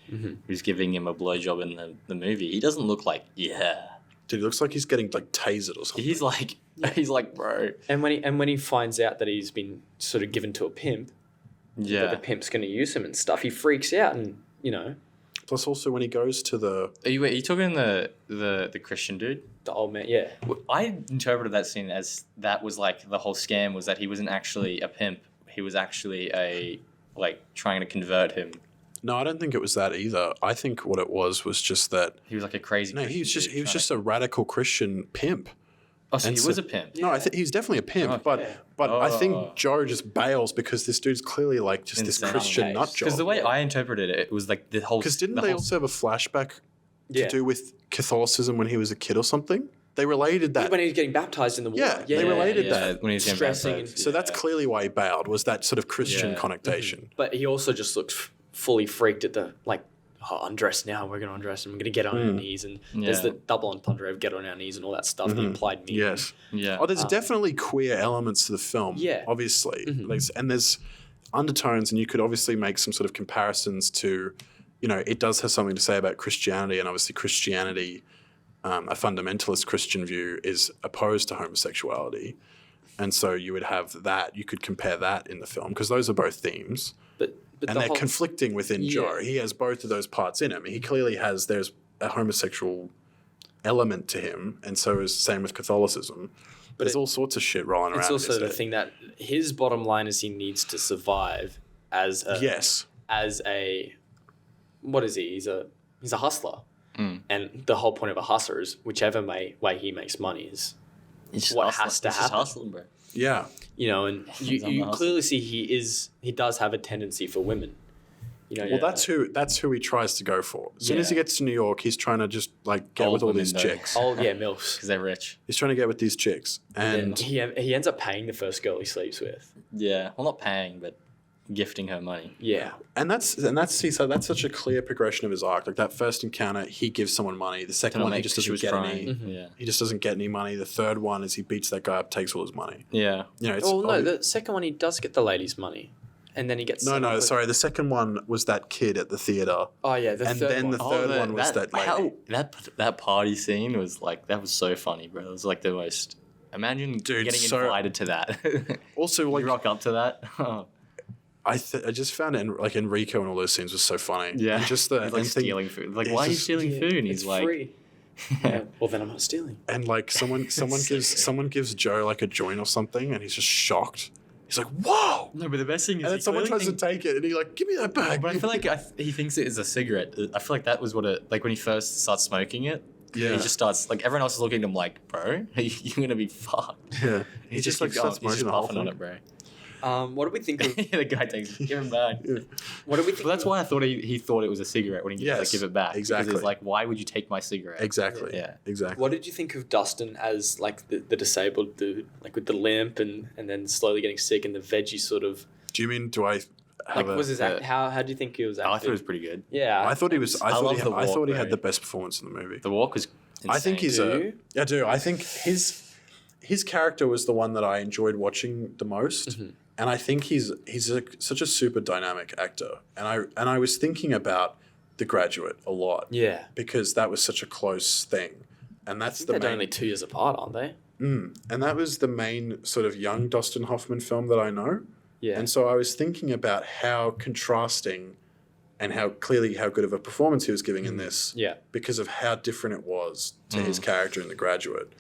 who's giving him a blowjob in the movie. He doesn't look like, Dude, he looks like he's getting like tasered or something. He's like, bro. And when he finds out that he's been sort of given to a pimp, that the pimp's going to use him and stuff, he freaks out and, Plus also when he goes to the... Are you talking the Christian dude? The old man, yeah. I interpreted that scene as that was like the whole scam was that he wasn't actually a pimp. He was actually trying to convert him. No, I don't think it was that either. I think what it was just that... He was like a crazy... No, he was just a radical Christian pimp. Oh, so he was a pimp. No, I think he's definitely a pimp, but I think Joe just bails because this dude's clearly like just this Christian nut job. Because the way I interpreted it, it was like the whole. Because didn't they also have a flashback to do with Catholicism when he was a kid or something? They related that when he was getting baptized in the water. Yeah, they related that when he was getting baptized. So that's clearly why he bailed, was that sort of Christian connotation. But he also just looked fully freaked at the undress now, we're going to undress and we're going to get on our knees, and there's the double entendre of get on our knees and all that stuff, the implied meaning. Yes. Yeah. Oh, there's definitely queer elements to the film, obviously. And there's undertones, and you could obviously make some sort of comparisons to, it does have something to say about Christianity, and obviously Christianity, a fundamentalist Christian view, is opposed to homosexuality. And so you would have that, you could compare that in the film, because those are both themes. And they're conflicting within Joe. He has both of those parts in him. He clearly there's a homosexual element to him, and so is the same with Catholicism. But there's all sorts of shit rolling around. It's also the thing that his bottom line is he needs to survive as a what is he? He's a hustler. And the whole point of a hustler is whichever way he makes money is what has to happen. Hustling, bro. Yeah. And you clearly see he does have a tendency for women. That's who he tries to go for. As soon as he gets to New York, he's trying to just get with all these chicks. MILFs. Because they're rich. He's trying to get with these chicks. And he ends up paying the first girl he sleeps with. Yeah. Well, not paying, but gifting her money. Yeah. And that's such a clear progression of his arc. Like that first encounter, he gives someone money. The second one, he just doesn't get any. Yeah. He just doesn't get any money. The third one is he beats that guy up, takes all his money. Yeah. You know, it's Oh no, the second one he does get the lady's money, and then he gets sorry. The second one was that kid at the theater. Oh yeah, the third one. The third one was that lady. That party scene was like that was so funny, bro. It was like the most. Imagine getting invited to that. Also, like you rock up to that. I just found like Enrico and all those scenes was so funny. Yeah, and just the he's like stealing food. Like, why are you stealing food? And he's like, free. Yeah. Well, then I'm not stealing. And like someone gives Joe like a joint or something, and he's just shocked. He's like, "Whoa!" No, but the best thing is, and then someone tries to take it, and he like, "Give me that bag." But I feel like he thinks it is a cigarette. I feel like that was what like when he first starts smoking it. Yeah. He just starts like everyone else is looking at him like, bro, you're gonna be fucked. Yeah. He just keeps like going. starts He's just smoking the whole puffing on thing. it, bro. What do we think of? The guy takes it. Give him back. Yeah. What do we think? But that's why I thought he thought it was a cigarette when he Yes, give it back. exactly. Because it's like, why would you take my cigarette? Exactly. Yeah. Exactly. What did you think of Dustin as like the disabled dude, like with the limp and then slowly getting sick and the veggie sort of Do you mean do I have like was his act? How do you think he was acting? I thought it was pretty good. Yeah, I thought he was. I love the thought walk, he had bro. the best performance in the movie. The walk was insane. I think he's Do a. you? I do. I think his character was the one that I enjoyed watching the most, and I think he's such a super dynamic actor. And I was thinking about The Graduate a lot. Yeah, Because that was such a close thing, and that's the they're main. only 2 years apart, aren't they? And that was the main sort of young Dustin Hoffman film that I know. Yeah, And so I was thinking about how contrasting and how good of a performance he was giving in this. yeah. Because of how different it was to his character in The Graduate.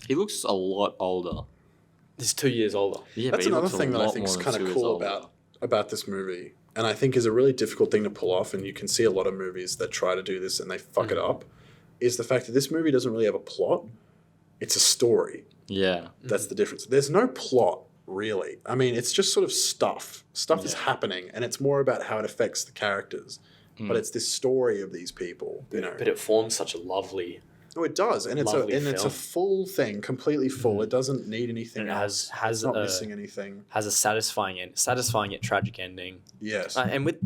He looks a lot older. He's 2 years older. Yeah, That's but he another looks a thing that I lot think is more than kind 2 of years cool older. about this movie, and I think is a really difficult thing to pull off, and you can see a lot of movies that try to do this and they fuck it up, is the fact that this movie doesn't really have a plot. It's a story. Yeah. That's the difference. There's no plot, really. I mean, it's just sort of stuff. Stuff is happening, and it's more about how it affects the characters. But it's this story of these people, you know. But it forms such a lovely. Oh, it does, and it's Lovely it's a film. full thing, completely full. It doesn't need anything And it else. has It's not a- missing anything. Has a satisfying yet tragic ending. Yes. And with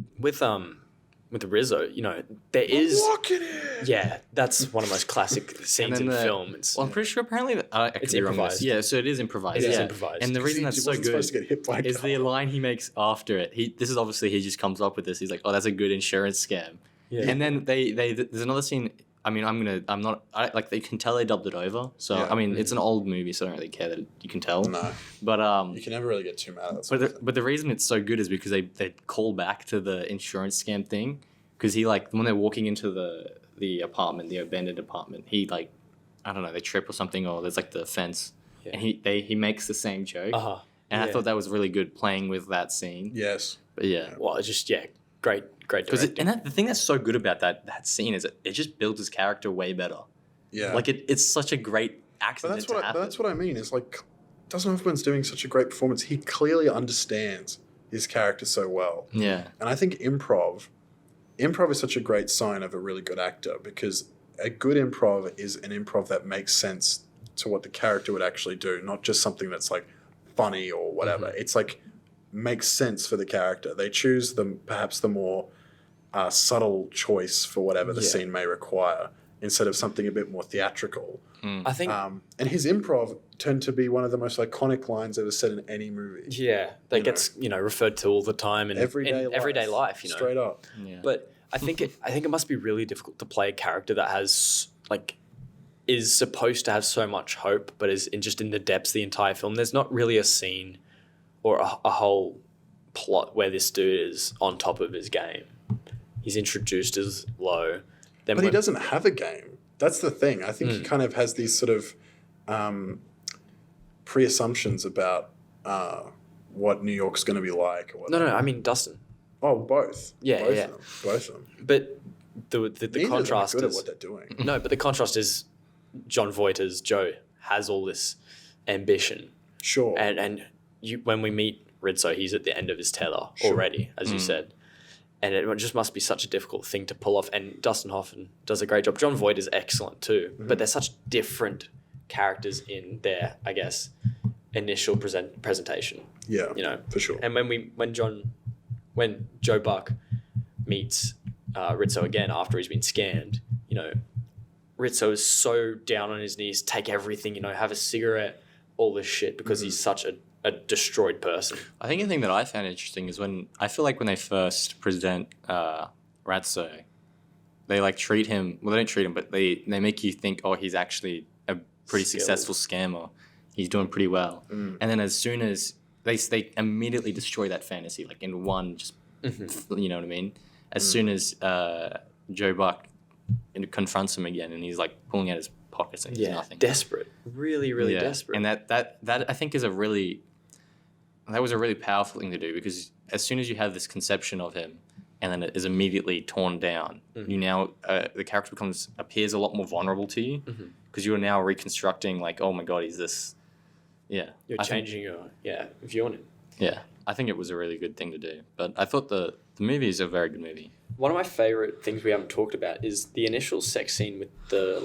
Rizzo, you know, there is. Look at it. Yeah, that's one of the most classic scenes in film. It's, Well, I'm pretty sure apparently I could It's be wrong with this. improvised. Yeah, so it is improvised. It is yeah. improvised. And the reason that's so wasn't good supposed to get hit by a is car. the line he makes after it. This is obviously he just comes up with this. He's like, "Oh, that's a good insurance scam." Yeah. And then there's another scene. I mean, like they can tell they dubbed it over. So Yeah. I mean, it's an old movie, so I don't really care that you can tell. No, But you can never really get too mad at that. but the reason it's so good is because they call back to the insurance scam thing, because he like when they're walking into the apartment, the abandoned apartment, he like I don't know, they trip or something, or there's like the fence, Yeah. and he makes the same joke, and I Yeah. thought that was really good playing with that scene. Yes. But yeah, Well, it's just great because directing. the thing that's so good about that scene is it just builds his character way better. Yeah. Like it's such a great but accident that's to what happen. that's what I mean. Is like Dustin Hoffman's doing such a great performance. He clearly understands his character so well, Yeah, and I think improv is such a great sign of a really good actor, because a good improv is an improv that makes sense to what the character would actually do, not just something that's like funny or whatever. It's like makes sense for the character. They choose perhaps the more subtle choice for whatever the scene may require, instead of something a bit more theatrical. I think And his improv turned to be one of the most iconic lines ever said in any movie. that gets referred to all the time in everyday life. Straight up. yeah. But I think it must be really difficult to play a character that has is supposed to have so much hope, but is just in the depths the entire film. There's not really a scene or a whole plot where this dude is on top of his game. He's introduced as low. Then But he doesn't have a game. That's the thing. I think he kind of has these sort of pre-assumptions about what New York's going to be like. Or whatever. No, I mean Dustin. Oh, both. Yeah, both yeah. Of them. Both of them. But the Neither of them are contrast good at is what they're doing. no, but the contrast is John Voight as Joe has all this ambition, Sure. and when we meet Rizzo, he's at the end of his tether already, as you said, and it just must be such a difficult thing to pull off. And Dustin Hoffman does a great job. John Voight is excellent too, but they're such different characters in their, I guess, initial presentation. Yeah, You know, for sure. and when John when Joe Buck meets Rizzo again after he's been scammed, you know, Rizzo is so down on his knees, take everything, you know, have a cigarette, all this shit, because he's such a destroyed person. I think the thing that I found interesting is when they first present Rizzo, they like treat him. Well, they don't treat him, but they make you think, oh, he's actually a pretty successful scammer. He's doing pretty well. And then as soon as they immediately destroy that fantasy, like in one, just you know what I mean. As soon as Joe Buck confronts him again, and he's like pulling out his pockets and he's nothing. Desperate, really desperate. And that I think is a really powerful thing to do, because as soon as you have this conception of him, and then it is immediately torn down, you now the character appears a lot more vulnerable to you, because you are now reconstructing like, oh my god, he's this. Yeah, you're changing your view on it. Yeah, I think it was a really good thing to do. But I thought the movie is a very good movie. One of my favorite things we haven't talked about is the initial sex scene with the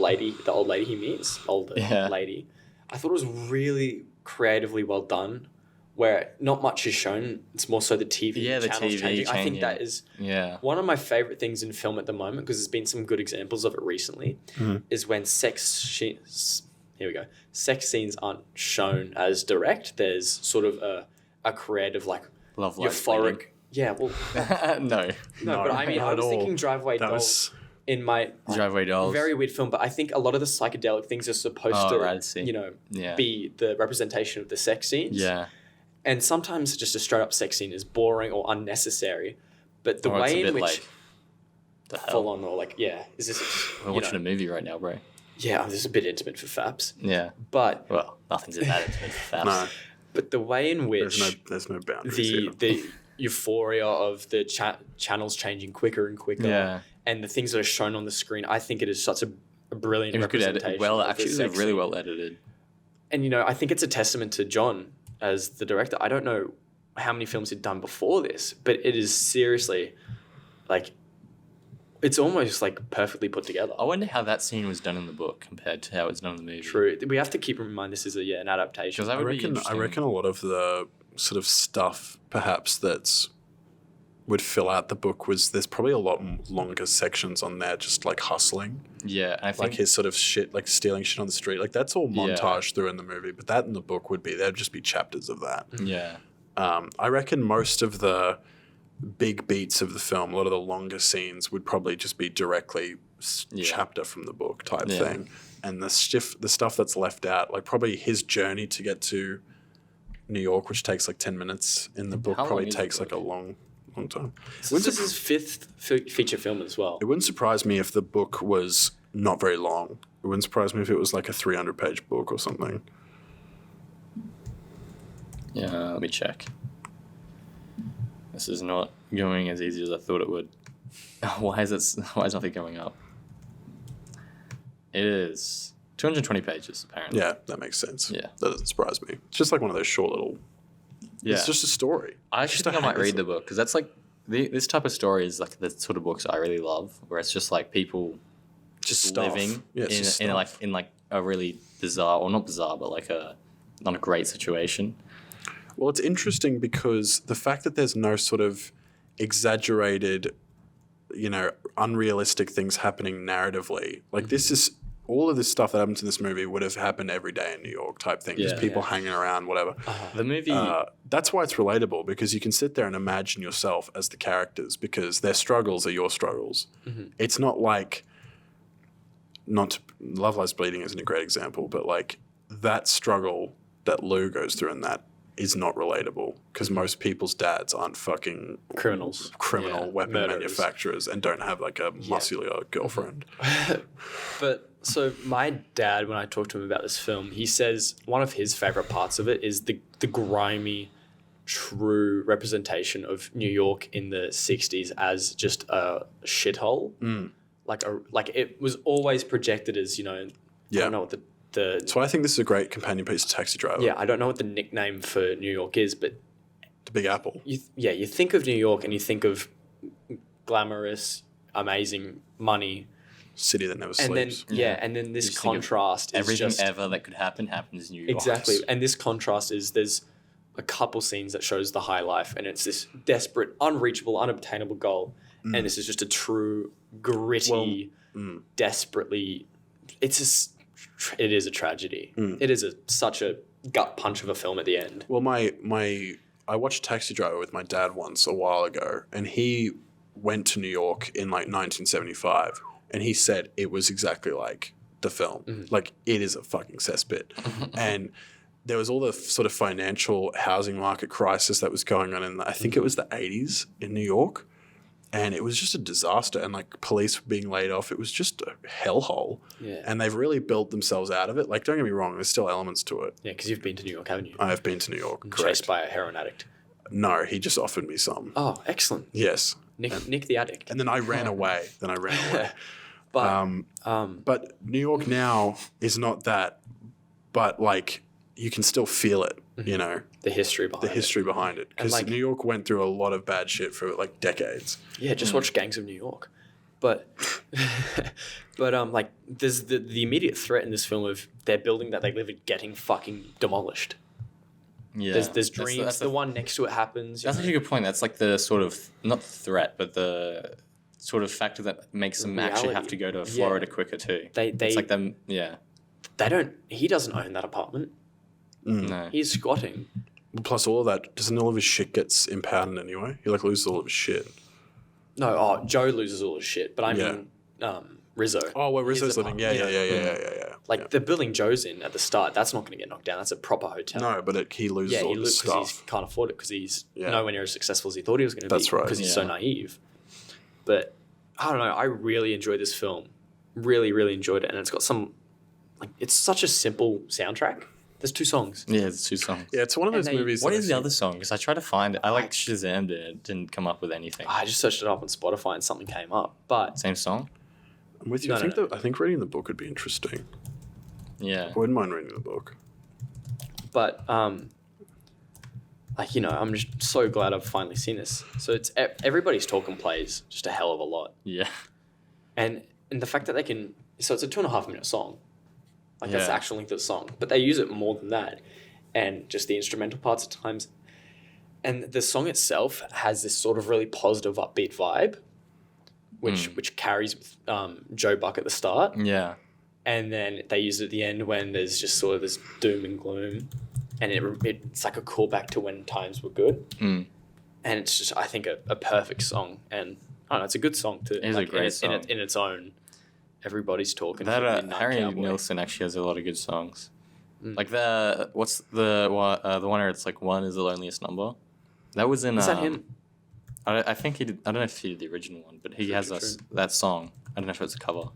old lady he meets, lady. I thought it was really creatively well done, where not much is shown. It's more so the TV channels changing. I think that is one of my favorite things in film at the moment, because there's been some good examples of it recently, is when sex scenes aren't shown as direct. There's sort of a creative, like, love euphoric. Yeah, well, no, but I mean, I was thinking Driveway Dolls in my Driveway Dolls. Very weird film, but I think a lot of the psychedelic things are supposed to, you know, be the representation of the sex scenes. Yeah, and sometimes just a straight up sex scene is boring or unnecessary, but the way in which like, the hell? Full on, or like, is this? We're watching a movie right now, bro. Yeah, this is a bit intimate for faps. Yeah, but nothing's that intimate for faps. No. But the way in which there's no boundaries. The euphoria of the channels changing quicker and quicker, and the things that are shown on the screen, I think it is such a brilliant representation. They're really well edited. And you know, I think it's a testament to John as the director. I don't know how many films he'd done before this, but it is seriously like, it's almost like perfectly put together. I wonder how that scene was done in the book compared to how it's done in the movie. True. We have to keep in mind this is an adaptation. I reckon a lot of the sort of stuff perhaps would fill out the book there's probably a lot longer sections on there, just like hustling. Yeah, and I think like his sort of shit, like stealing shit on the street, like that's all montage through in the movie. But that in the book there'd just be chapters of that. Yeah, I reckon most of the big beats of the film, a lot of the longer scenes would probably just be directly chapter from the book type thing, and the stuff that's left out, like probably his journey to get to New York, which takes like 10 minutes in the book, probably takes like a long time. So this is his fifth feature film as well. It wouldn't surprise me if the book was not very long. It wouldn't surprise me if it was like a 300-page book or something. Yeah, let me check. This is not going as easy as I thought it would. Why is nothing going up? It is 220 pages, apparently. Yeah, that makes sense. Yeah. That doesn't surprise me. It's just like one of those short little... Yeah. It's just a story. I actually think I might read the book, because that's like... This type of story is like the sort of books I really love, where it's just like people just living in a really bizarre, or not bizarre, but like not a great situation. Well, it's interesting because the fact that there's no sort of exaggerated, you know, unrealistic things happening narratively. Like this is all of this stuff that happens in this movie would have happened every day in New York type thing. Just people hanging around, whatever. The movie... that's why it's relatable, because you can sit there and imagine yourself as the characters, because their struggles are your struggles. It's not like... Love Lies Bleeding isn't a great example, but like that struggle that Lou goes through in that is not relatable, because most people's dads aren't fucking criminal weapon manufacturers and don't have like a muscular girlfriend. But so my dad, when I talked to him about this film, he says one of his favorite parts of it is the grimy, true representation of New York in the 60s as just a shithole. Like it was always projected as, you know, I don't know what the So I think this is a great companion piece to Taxi Driver. Yeah, I don't know what the nickname for New York is, but... The Big Apple. You think of New York and you think of glamorous, amazing money. City that never sleeps. And then this contrast is everything just... ever that could happen happens in New York. Exactly, and this contrast is there's a couple scenes that shows the high life, and it's this desperate, unreachable, unobtainable goal, and this is just a true, gritty, desperately. It is a tragedy. It is such a gut punch of a film at the end. Well, I watched Taxi Driver with my dad once a while ago, and he went to New York in like 1975, and he said it was exactly like the film. Like, it is a fucking cesspit. And there was all the sort of financial housing market crisis that was going on in, I think it was the 80s in New York. And it was just a disaster. And like police were being laid off. It was just a hellhole. Yeah. And they've really built themselves out of it. Like, don't get me wrong, there's still elements to it. Yeah, because you've been to New York, haven't you? I have been to New York, Chased correct. by a heroin addict. No, he just offered me some. Oh, excellent. Yes. Nick the addict. And then I ran away. But But New York now is not that. But like, you can still feel it, you know, the history behind it. Because like, New York went through a lot of bad shit for like decades. Yeah, just watch Gangs of New York. But like there's the immediate threat in this film of their building that they live in getting fucking demolished. Yeah. There's dreams. That's the one next to it happens. That's actually a good point. That's like the sort of, not threat, but the sort of factor that makes them actually have to go to Florida quicker too. It's like them, yeah. He doesn't own that apartment. No. He's squatting. Plus all of that, doesn't all of his shit gets impounded anyway? He like loses all of his shit. No, Joe loses all his shit, but I mean Rizzo. Oh, where Rizzo's living. Yeah. Like the building Joe's in at the start, that's not going to get knocked down. That's a proper hotel. No, but he loses all his stuff. Because he can't afford it because he's nowhere near as successful as he thought he was going to be. That's right. Because he's so naive. But I don't know. I really enjoyed this film. Really, really enjoyed it. And it's got some, like, it's such a simple soundtrack. There's 2 songs. Yeah, it's 2 songs. Yeah, it's one of those movies. What is the other song? Because I tried to find it. I like Shazammed it. It didn't come up with anything. I just searched it up on Spotify and something came up. But Same song? I'm with you. I think reading the book would be interesting. Yeah. I wouldn't mind reading the book. But like, you know, I'm just so glad I've finally seen this. So it's everybody's talk and plays just a hell of a lot. Yeah. And the fact that they can, so it's a 2.5 minute song. Like that's the actual length of the song, but they use it more than that, and just the instrumental parts at times. And the song itself has this sort of really positive, upbeat vibe, which carries with Joe Buck at the start. Yeah. And then they use it at the end when there's just sort of this doom and gloom, and it's like a callback to when times were good. And it's just, I think, a perfect song, and I don't know, it's a good song too. It is a great song in its own. Everybody's talking. That Harry Nilsson actually has a lot of good songs. Like what's the one where it's like 1 is the loneliest number. That was in. Is that him? I think he did. I don't know if he did the original one, but he has that song. I don't know if it's a cover.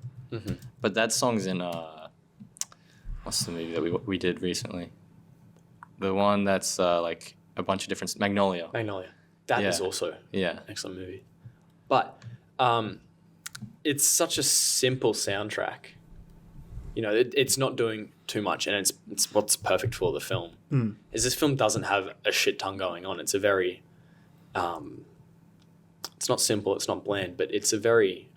But that song's in what's the movie that we did recently? The one that's like a bunch of different Magnolia. That is also an excellent movie. But it's such a simple soundtrack. You know, it's not doing too much, and it's what's perfect for the film. Is this film doesn't have a shit ton going on. It's a very, it's not simple, it's not bland, but it's a very,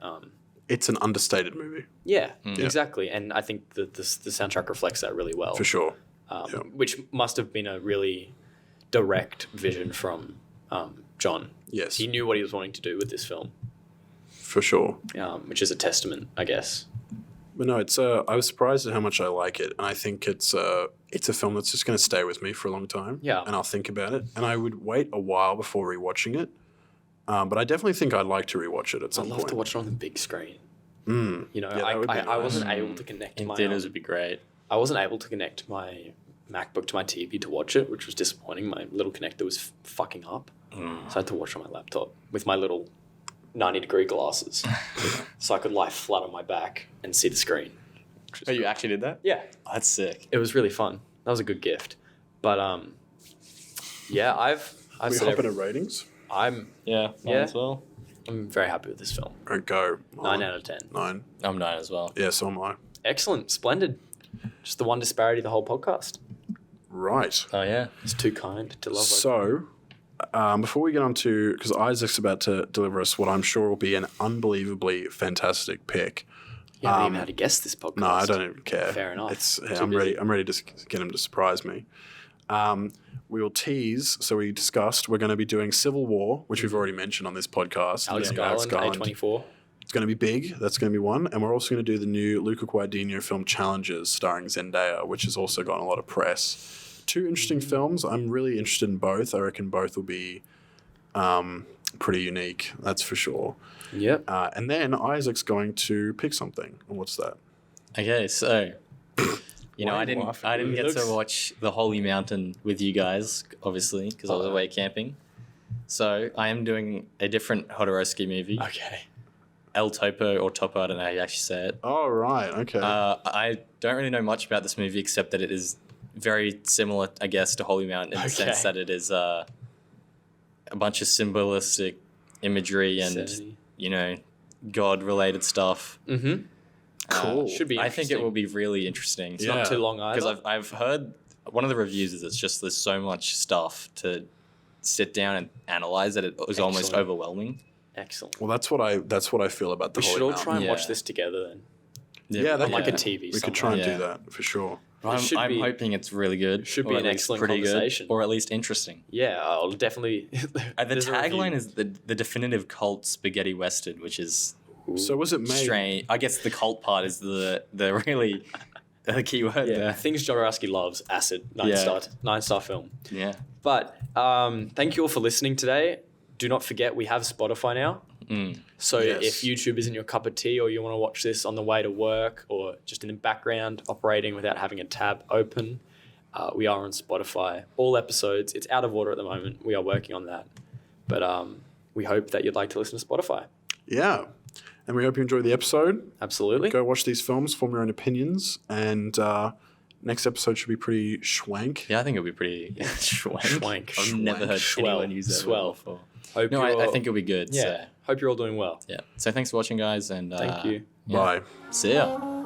it's an understated movie. Yeah, exactly. And I think the soundtrack reflects that really well. For sure. Which must have been a really direct vision from John. Yes. He knew what he was wanting to do with this film. For sure. Which is a testament, I guess. But no, it's I was surprised at how much I like it, and I think it's a film that's just going to stay with me for a long time. Yeah. And I'll think about it, and I would wait a while before rewatching it. But I definitely think I'd like to rewatch it at some point. I'd love to watch it on the big screen. You know, nice. I wasn't able to connect in theaters would be great. I wasn't able to connect my MacBook to my TV to watch it, which was disappointing. My little connector was fucking up, so I had to watch on my laptop with my little 90-degree glasses, so I could lie flat on my back and see the screen. Oh, you actually did that? Yeah, that's sick. It was really fun. That was a good gift. But yeah, I've we said hopping at ratings. Mine as well. I'm very happy with this film. All right, go 9 out of 10. 9. I'm 9 as well. Yeah, so am I. Excellent, splendid. Just the one disparity of the whole podcast. Right. Oh yeah, it's too kind to love. So, before we get on to, because Isaac's about to deliver us what I'm sure will be an unbelievably fantastic pick. You haven't even had to guess this podcast. No, I don't even care. Fair enough. I'm ready. I'm ready to get him to surprise me. We will tease. So we discussed we're going to be doing Civil War, which we've already mentioned on this podcast. Alex Garland, A24. It's going to be big. That's going to be one. And we're also going to do the new Luca Guadagnino film Challenges starring Zendaya, which has also gotten a lot of press. Two interesting films. I'm really interested in both. I reckon both will be pretty unique. That's for sure. Yep. And then Isaac's going to pick something. And what's that? Okay, so you know, Why I are you didn't laughing? I didn't It get looks- to watch The Holy Mountain with you guys, obviously, because I was away camping. So I am doing a different Hodorowski movie, Okay. El Topo or Topo, I don't know how you actually say it. Oh, right. Okay. I don't really know much about this movie except that it is very similar, I guess, to Holy Mountain in the sense that it is a bunch of symbolistic imagery and, Insanity. you know, God-related stuff. Mm-hmm. Cool. Should be I think it interesting. will be really interesting. It's not too long either. Because I've heard one of the reviews is it's just there's so much stuff to sit down and analyze that it was almost Excellent. overwhelming. Excellent. Well, that's what I feel about the We Holy should all Mountain. try and watch Yeah. this together then. Yeah, that On like a could- TV. We could try and Yeah. do that for sure. I'm, should I'm be- hoping it's really good. should or be at an least excellent pretty conversation. good, or at least interesting. Yeah, I'll definitely. The there's a review. tagline is the definitive cult spaghetti western, which is So was it made? strange. I guess the cult part is the really the key word Yeah, there. things Jodorowsky loves. Acid. Yeah. Nine-star film. Yeah. But thank you all for listening today. Do not forget we have Spotify now. Mm. So Yes. if YouTube isn't your cup of tea or you want to watch this on the way to work or just in the background operating without having a tab open, we are on Spotify. All episodes. It's out of order at the moment. We are working on that. But we hope that you'd like to listen to Spotify. Yeah. And we hope you enjoyed the episode. Absolutely. Go watch these films, form your own opinions, and next episode should be pretty schwank. Yeah, I think it'll be pretty schwank. Schwank. I've never heard Swell. anyone use that Swell. word before. Hope No, I you're- think it'll be good. Yeah. So, Hope you're all doing well. yeah. So thanks for watching, guys, and Thank you. yeah. Bye. See ya.